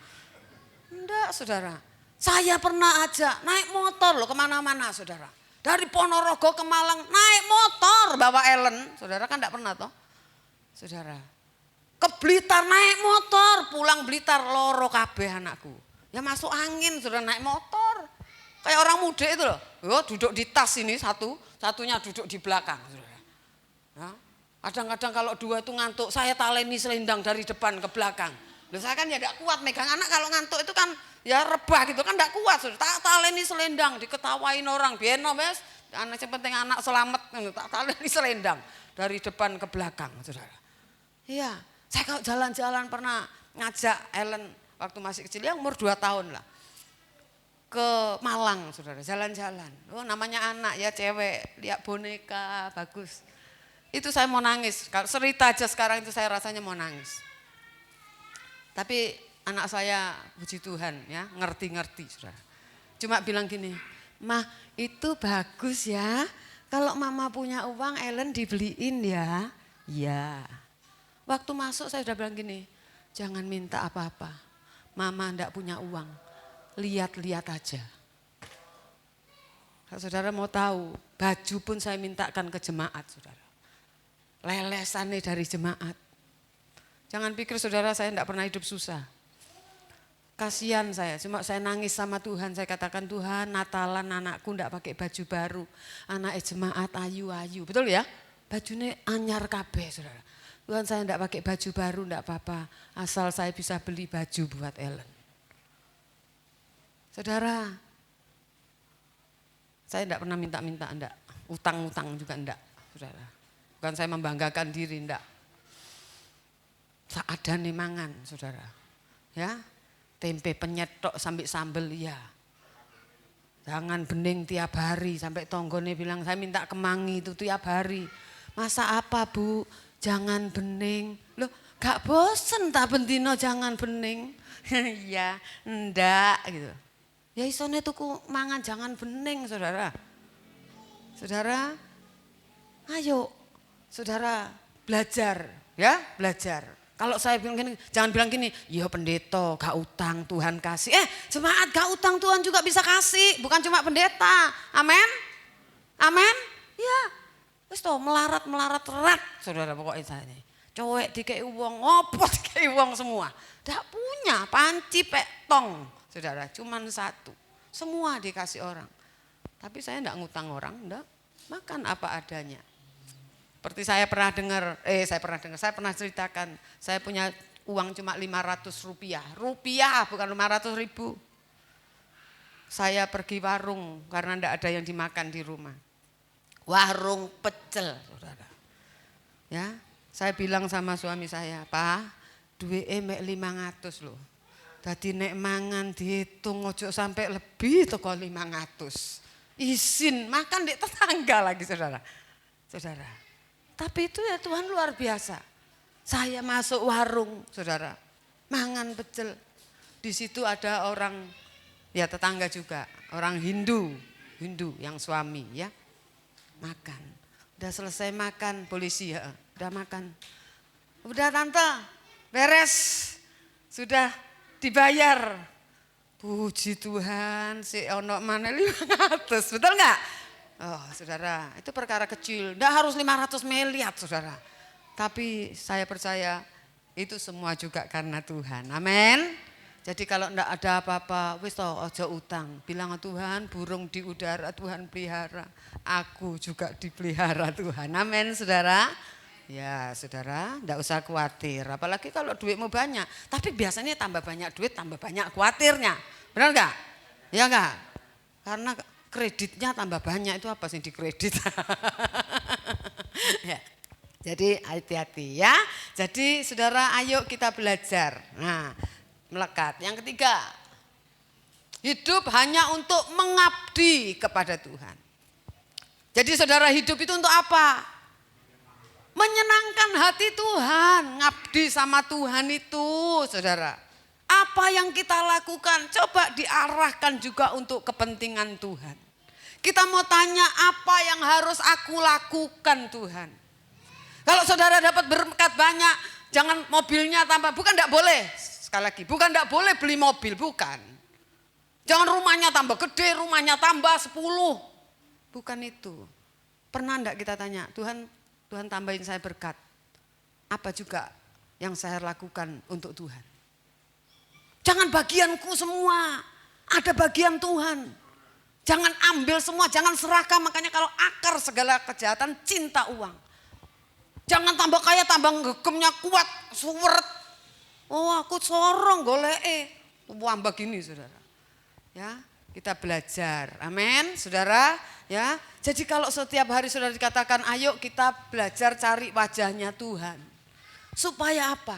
Enggak, saudara. Saya pernah ajak naik motor loh kemana-mana, saudara. Dari Ponorogo ke Malang naik motor bawa Ellen. Saudara kan enggak pernah toh? Saudara. Ke Blitar naik motor, pulang Blitar loro kabeh anakku. Ya masuk angin sudah naik motor. Kayak orang muda itu loh. Oh, duduk di tas ini satunya duduk di belakang. Ya. Kadang-kadang kalau 2 itu ngantuk, saya taleni selendang dari depan ke belakang. Loh, saya kan ya tidak kuat megang anak kalau ngantuk itu kan ya rebah gitu kan tidak kuat. Tak taleni selendang, diketawain orang. Bieno wes, anak yang penting anak selamat. Tak taleni selendang dari depan ke belakang. Saudara. Iya, saya kalau jalan-jalan pernah ngajak Ellen waktu masih kecil, ya umur 2 tahun lah. Ke Malang, saudara, jalan-jalan. Oh, namanya anak ya, cewek, lihat boneka, bagus. Itu saya mau nangis. Kalau cerita aja sekarang itu saya rasanya mau nangis. Tapi anak saya, puji Tuhan ya, ngerti-ngerti, saudara. Cuma bilang gini, Mah itu bagus ya. Kalau mama punya uang, Ellen dibeliin ya. Ya. Waktu masuk saya udah bilang gini, jangan minta apa-apa. Mama enggak punya uang, lihat-lihat aja. Kalau saudara mau tahu, baju pun saya mintakan ke jemaat, saudara. Lelesannya dari jemaat. Jangan pikir saudara saya enggak pernah hidup susah. Kasihan saya, cuma saya nangis sama Tuhan. Saya katakan, Tuhan, Natalan anakku enggak pakai baju baru. Anak jemaat ayu-ayu, betul ya? Bajunya anyar kabeh, saudara. Tuhan, saya enggak pakai baju baru, enggak apa-apa. Asal saya bisa beli baju buat Ellen. Saudara, saya enggak pernah minta-minta, enggak. Utang-utang juga enggak, saudara. Bukan saya membanggakan diri, enggak. Seadane mangan, saudara. Ya, tempe penyetok sambil sambel, ya. Jangan bening tiap hari. Sampai tonggone bilang saya minta kemangi itu tiap hari. Masa apa Bu? Jangan bening. Loh gak bosen tak bentino jangan bening. Iya ndak gitu. Ya isone tuku mangan jangan bening saudara. Saudara ayo saudara belajar ya belajar. Kalau saya bilang gini, jangan bilang gini, ya pendeta gak utang Tuhan kasih. Jemaat gak utang Tuhan juga bisa kasih, bukan cuma pendeta. Amin? Amin? Ya, wis toh melarat rat, saudara pokoknya saya ini. Cowek dikei uang, ngopot dikei uang semua. Gak punya panci petong, saudara, cuman satu. Semua dikasih orang. Tapi saya enggak ngutang orang, enggak. Makan apa adanya. Seperti saya pernah pernah ceritakan, saya punya uang cuma 500 rupiah. Rupiah bukan 500 ribu. Saya pergi warung karena enggak ada yang dimakan di rumah. Warung pecel, saudara. Ya, saya bilang sama suami saya, Pak, duitnya mek 500 loh. Tadi nek mangan dihitung ojo sampai lebih toko 500. Izin makan di tetangga lagi saudara. Saudara. Tapi itu ya Tuhan luar biasa. Saya masuk warung saudara. Mangan pecel. Di situ ada orang ya tetangga juga. Orang Hindu yang suami ya. Makan. Udah selesai makan polisi ya. Udah makan. Udah tante beres. Sudah dibayar. Puji Tuhan si ono mana 500 betul nggak? Oh saudara itu perkara kecil. Nggak harus 500 miliar saudara. Tapi saya percaya itu semua juga karena Tuhan. Amin. Jadi kalau nggak ada apa-apa wis toh ojo utang. Bilang Tuhan burung di udara Tuhan pelihara. Aku juga dipelihara Tuhan. Amin saudara. Ya saudara, enggak usah khawatir. Apalagi kalau duitmu banyak. Tapi biasanya tambah banyak duit, tambah banyak khawatirnya. Benar enggak? Ya enggak? Karena kreditnya tambah banyak itu apa sih dikredit? Ya. Jadi hati-hati ya. Jadi saudara ayo kita belajar. Nah melekat. Yang ketiga, hidup hanya untuk mengabdi kepada Tuhan. Jadi saudara hidup itu untuk apa? Menyenangkan hati Tuhan, ngabdi sama Tuhan itu saudara. Apa yang kita lakukan coba diarahkan juga untuk kepentingan Tuhan. Kita mau tanya apa yang harus aku lakukan Tuhan. Kalau saudara dapat berkat banyak, jangan mobilnya tambah, bukan enggak boleh. Sekali lagi, bukan enggak boleh beli mobil, bukan. Jangan rumahnya tambah gede, rumahnya tambah 10. Bukan itu. Pernah enggak kita tanya, Tuhan tambahin saya berkat. Apa juga yang saya lakukan untuk Tuhan. Jangan bagianku semua. Ada bagian Tuhan. Jangan ambil semua, jangan serahkan. Makanya kalau akar segala kejahatan cinta uang. Jangan tambah kaya, tambah gegemnya kuat, suweret. Oh aku sorong golek wambah gini saudara. Ya. Kita belajar, amin saudara ya. Jadi kalau setiap hari saudara dikatakan ayo kita belajar cari wajahnya Tuhan. Supaya apa?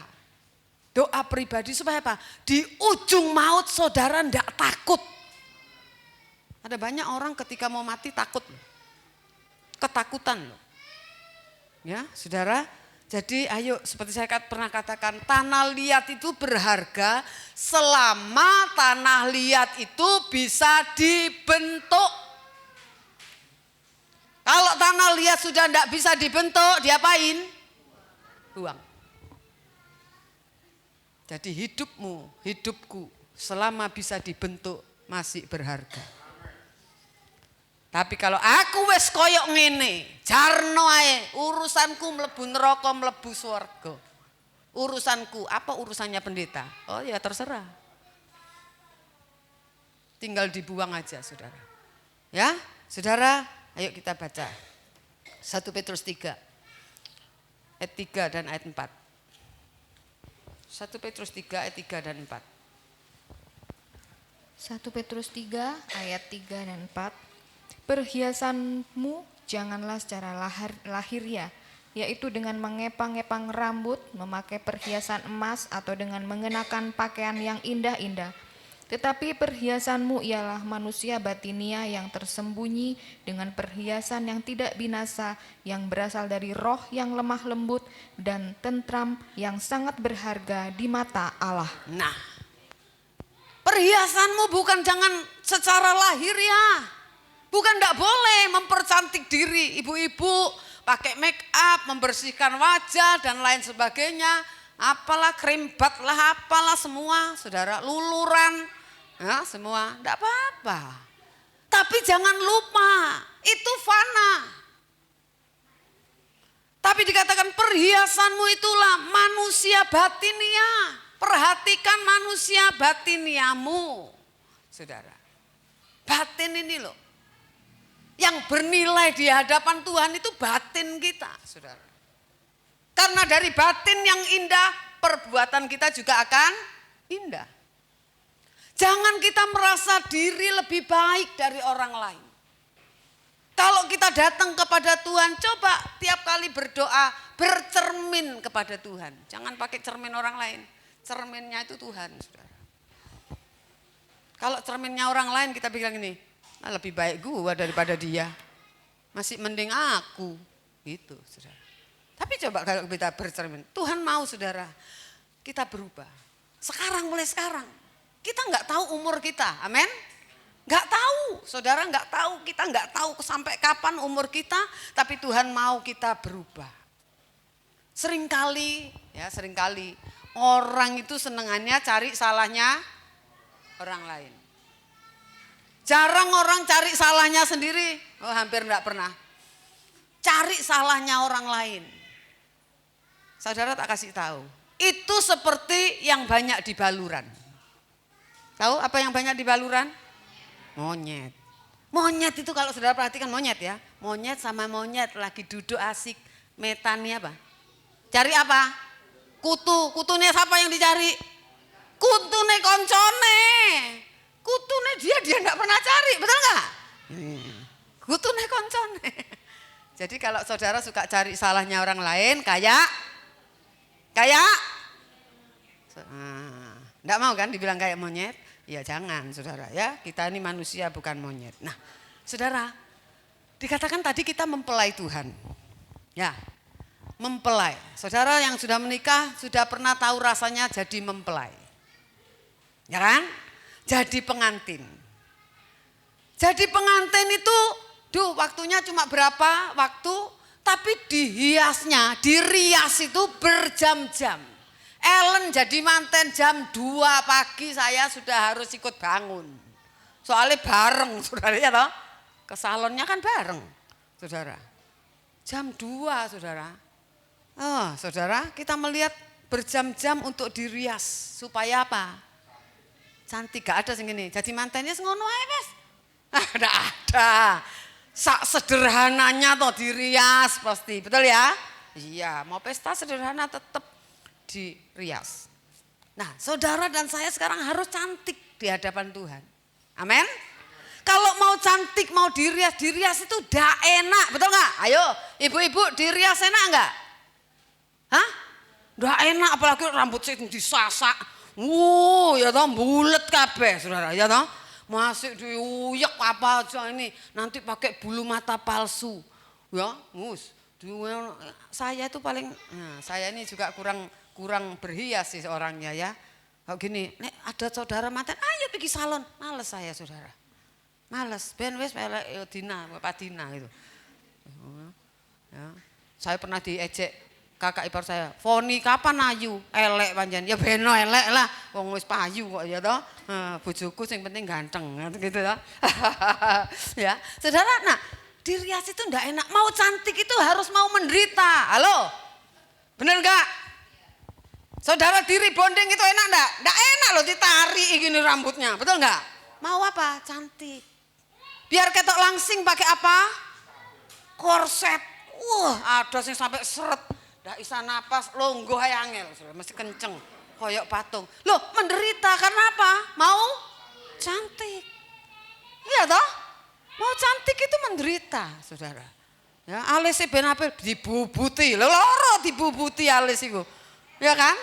Doa pribadi supaya apa? Di ujung maut saudara enggak takut. Ada banyak orang ketika mau mati takut. Ketakutan loh. Ya saudara. Jadi ayo seperti saya pernah katakan tanah liat itu berharga selama tanah liat itu bisa dibentuk. Kalau tanah liat sudah tidak bisa dibentuk diapain? Buang. Jadi hidupmu, hidupku selama bisa dibentuk masih berharga. Tapi kalau aku wis koyok ngene, jarno ae, urusanku mlebu neraka, mlebu swarga. Urusanku, apa urusannya pendeta? Oh ya terserah. Tinggal dibuang aja saudara. Ya, saudara, ayo kita baca. 1 Petrus 3 ayat 3 dan ayat 4. 1 Petrus 3 ayat 3 dan 4. 1 Petrus 3 ayat 3 dan 4. Perhiasanmu janganlah secara lahiriah, yaitu dengan mengepang-epang rambut, memakai perhiasan emas atau dengan mengenakan pakaian yang indah-indah. Tetapi perhiasanmu ialah manusia batinia yang tersembunyi dengan perhiasan yang tidak binasa, yang berasal dari roh yang lemah lembut dan tentram, yang sangat berharga di mata Allah. Nah, perhiasanmu bukan jangan secara lahir ya. Bukan tidak boleh mempercantik diri. Ibu-ibu pakai make up, membersihkan wajah dan lain sebagainya. Apalah krim bat lah, apalah semua, saudara, luluran. Ya, semua, enggak apa-apa. Tapi jangan lupa, itu fana. Tapi dikatakan perhiasanmu itulah manusia batinia. Perhatikan manusia batiniamu, saudara. Batin ini loh, yang bernilai di hadapan Tuhan itu batin kita, saudara. Karena dari batin yang indah, perbuatan kita juga akan indah. Jangan kita merasa diri lebih baik dari orang lain. Kalau kita datang kepada Tuhan, coba tiap kali berdoa, bercermin kepada Tuhan. Jangan pakai cermin orang lain. Cerminnya itu Tuhan, saudara. Kalau cerminnya orang lain kita bilang ini, lebih baik gua daripada dia. Masih mending aku. Gitu, saudara. Tapi coba kalau kita bercermin, Tuhan mau, saudara, kita berubah. Sekarang, mulai sekarang. Kita nggak tahu umur kita, amin? Nggak tahu, saudara nggak tahu, kita nggak tahu sampai kapan umur kita, tapi Tuhan mau kita berubah. Seringkali orang itu senengannya cari salahnya orang lain. Jarang orang cari salahnya sendiri, hampir nggak pernah. Cari salahnya orang lain. Saudara tak kasih tahu, itu seperti yang banyak di baluran. Tahu apa yang banyak di baluran? Monyet. Monyet itu kalau saudara perhatikan monyet ya. Monyet sama monyet lagi duduk asik. Metani apa? Cari apa? Kutu. Kutune siapa yang dicari? Kutune koncone. Kutune dia enggak pernah cari, betul enggak? Kutune koncone. Jadi kalau saudara suka cari salahnya orang lain kayak enggak mau kan dibilang kayak monyet? Ya jangan, saudara ya, kita ini manusia bukan monyet. Nah, saudara, dikatakan tadi kita mempelai Tuhan. Ya, mempelai. Saudara yang sudah menikah sudah pernah tahu rasanya jadi mempelai. Ya kan? Jadi pengantin. Jadi pengantin itu, waktunya cuma berapa waktu, tapi dihiasnya, dirias itu berjam-jam. Ellen jadi manten jam 2 pagi saya sudah harus ikut bangun. Soalnya bareng, saudara ya toh. Ke salonnya kan bareng, saudara. Jam 2, saudara. Oh, saudara, kita melihat berjam-jam untuk dirias supaya apa? Cantik, gak ada segini. Jadi mantennya ngono ae wes. Enggak ada. Sak sederhananya toh dirias pasti, betul ya? Iya, mau pesta sederhana tetap dirias. Nah, saudara dan saya sekarang harus cantik di hadapan Tuhan. Amin. Kalau mau cantik, mau dirias itu udah enak, betul nggak? Ayo, ibu-ibu dirias enak nggak? Hah? Udah enak, apalagi rambut saya disasak. Ya toh bulet kabeh, saudara, ya toh. Masih diuyek apa aja ini, nanti pakai bulu mata palsu. Ya, saya itu paling, saya ini juga kurang berhias sih orangnya ya. Kalau gini, nek ada saudara manten, ayo pergi salon. Males saya, saudara. Males, ben wis pelek Dina, Pak Dina gitu. Ya. Saya pernah diejek kakak ipar saya, Foni kapan ayu? Elek panjen. Ya beno elek lah, wong wis payu kok ya toh. Bojoku sing penting ganteng gitu ya. Ya, saudara, nah dirias itu enggak enak. Mau cantik itu harus mau menderita. Halo? Bener enggak? Saudara diri bonding itu enak enggak? Enggak enak loh ditarik gini rambutnya, betul enggak? Mau apa? Cantik. Biar ketok langsing pakai apa? Korset. Ada sing sampai seret. Ndak bisa napas, longgo ae angel, mesti kenceng, koyok patung. Loh, menderita karena apa? Mau cantik. Iya toh? Mau cantik itu menderita, saudara. Ya, alisnya ben apel dibubuti. Loro dibubuti alis iku. Ya kan?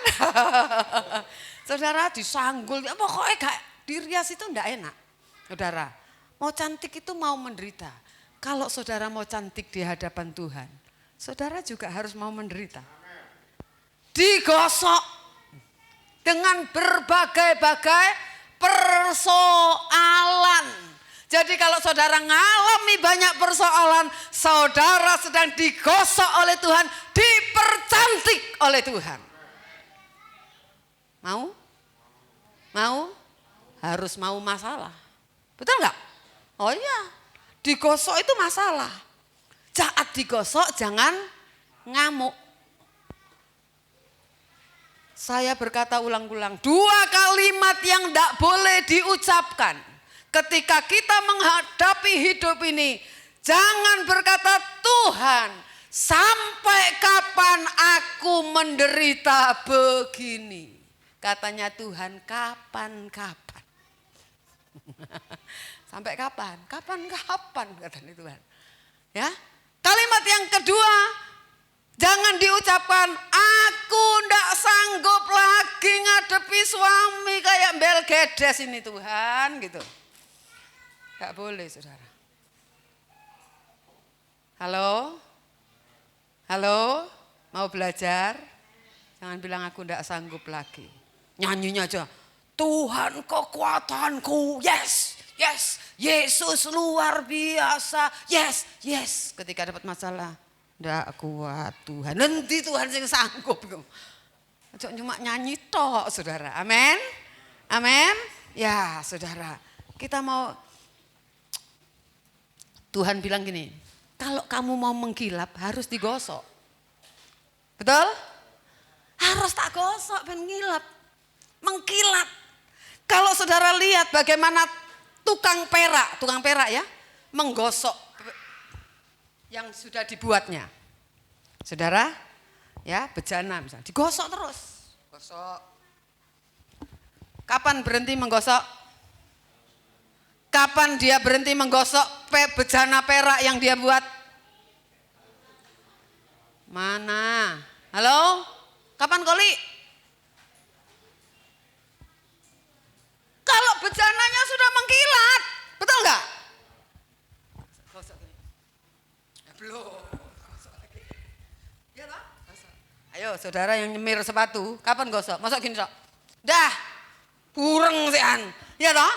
Saudara disanggul, pokoknya Dirias itu enggak enak. Saudara, mau cantik itu mau menderita. Kalau saudara mau cantik di hadapan Tuhan, saudara juga harus mau menderita. Digosok dengan berbagai-bagai persoalan. Jadi kalau saudara ngalami banyak persoalan, saudara sedang digosok oleh Tuhan, dipercantik oleh Tuhan. Mau? Mau? Harus mau masalah. Betul nggak? Oh iya, digosok itu masalah. Saat digosok jangan ngamuk. Saya berkata ulang-ulang, 2 kalimat yang tidak boleh diucapkan ketika kita menghadapi hidup ini. Jangan berkata, Tuhan, sampai kapan aku menderita begini? Katanya Tuhan, kapan-kapan. Sampai kapan? Kapan-kapan katanya Tuhan. Ya. Kalimat yang kedua, jangan diucapkan, aku ndak sanggup lagi ngadepi suami kayak Belgedes ini Tuhan gitu. Gak boleh saudara. Halo? Halo? Mau belajar? Jangan bilang aku ndak sanggup lagi. Nyanyinya aja, Tuhan kekuatanku, yes, yes, Yesus luar biasa, yes, yes. Ketika dapat masalah, ndak kuat Tuhan, nanti Tuhan yang sanggup. Cuma nyanyi tok saudara, amin, amin. Ya saudara, kita mau, Tuhan bilang gini, kalau kamu mau mengkilap harus digosok. Betul? Harus tak gosok ben ngilap. Mengkilat. Kalau saudara lihat bagaimana tukang perak ya, menggosok yang sudah dibuatnya. Saudara, ya bejana misalnya, digosok terus. Gosok. Kapan berhenti menggosok? Kapan dia berhenti menggosok bejana perak yang dia buat? Mana? Halo? Kapan Koli? Kalau bejananya sudah mengkilat, betul nggak? Gosok gini. Belum. Gosok lagi. Ya toh? Gosok. Ayo saudara yang nyemir sepatu, kapan gosok? Masuk gini sok. Dah, kurang sean. Ya toh?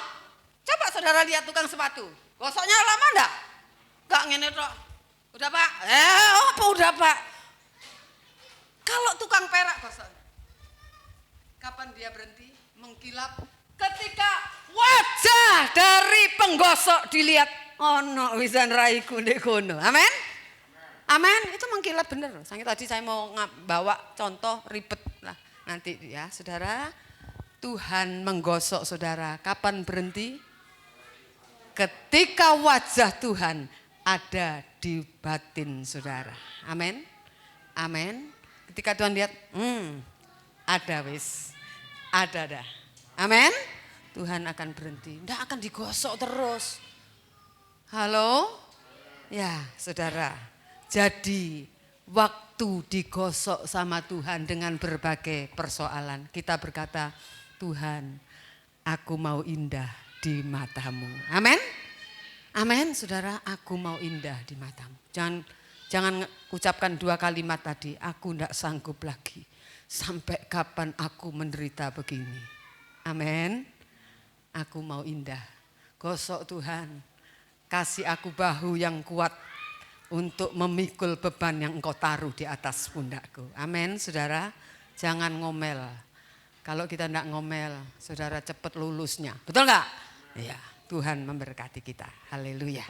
Coba saudara lihat tukang sepatu, gosoknya lama enggak? Enggak ngene tok. Udah Pak? Apa udah Pak? Kalau tukang perak gosok, kapan dia berhenti mengkilap? Ketika wajah dari penggosok dilihat, ono wisan raiku ndek kono. Amin? Amin. Itu mengkilap bener. Tadi saya mau bawa contoh ribet lah. Nanti ya saudara, Tuhan menggosok saudara. Kapan berhenti? Ketika wajah Tuhan ada di batin saudara. Amin. Amin. Ketika Tuhan lihat, ada wis. Ada dah. Amin. Tuhan akan berhenti. Tidak akan digosok terus. Halo? Ya saudara. Jadi waktu digosok sama Tuhan dengan berbagai persoalan. Kita berkata, Tuhan aku mau indah di matamu. Amin. Amin saudara, aku mau indah di matamu. Jangan ucapkan 2 kalimat tadi, aku tidak sanggup lagi. Sampai kapan aku menderita begini. Amin. Aku mau indah. Gosok Tuhan. Kasih aku bahu yang kuat untuk memikul beban yang Engkau taruh di atas pundakku. Amin saudara. Jangan ngomel. Kalau kita tidak ngomel, saudara cepat lulusnya. Betul nggak? Iya. Tuhan memberkati kita. Haleluya.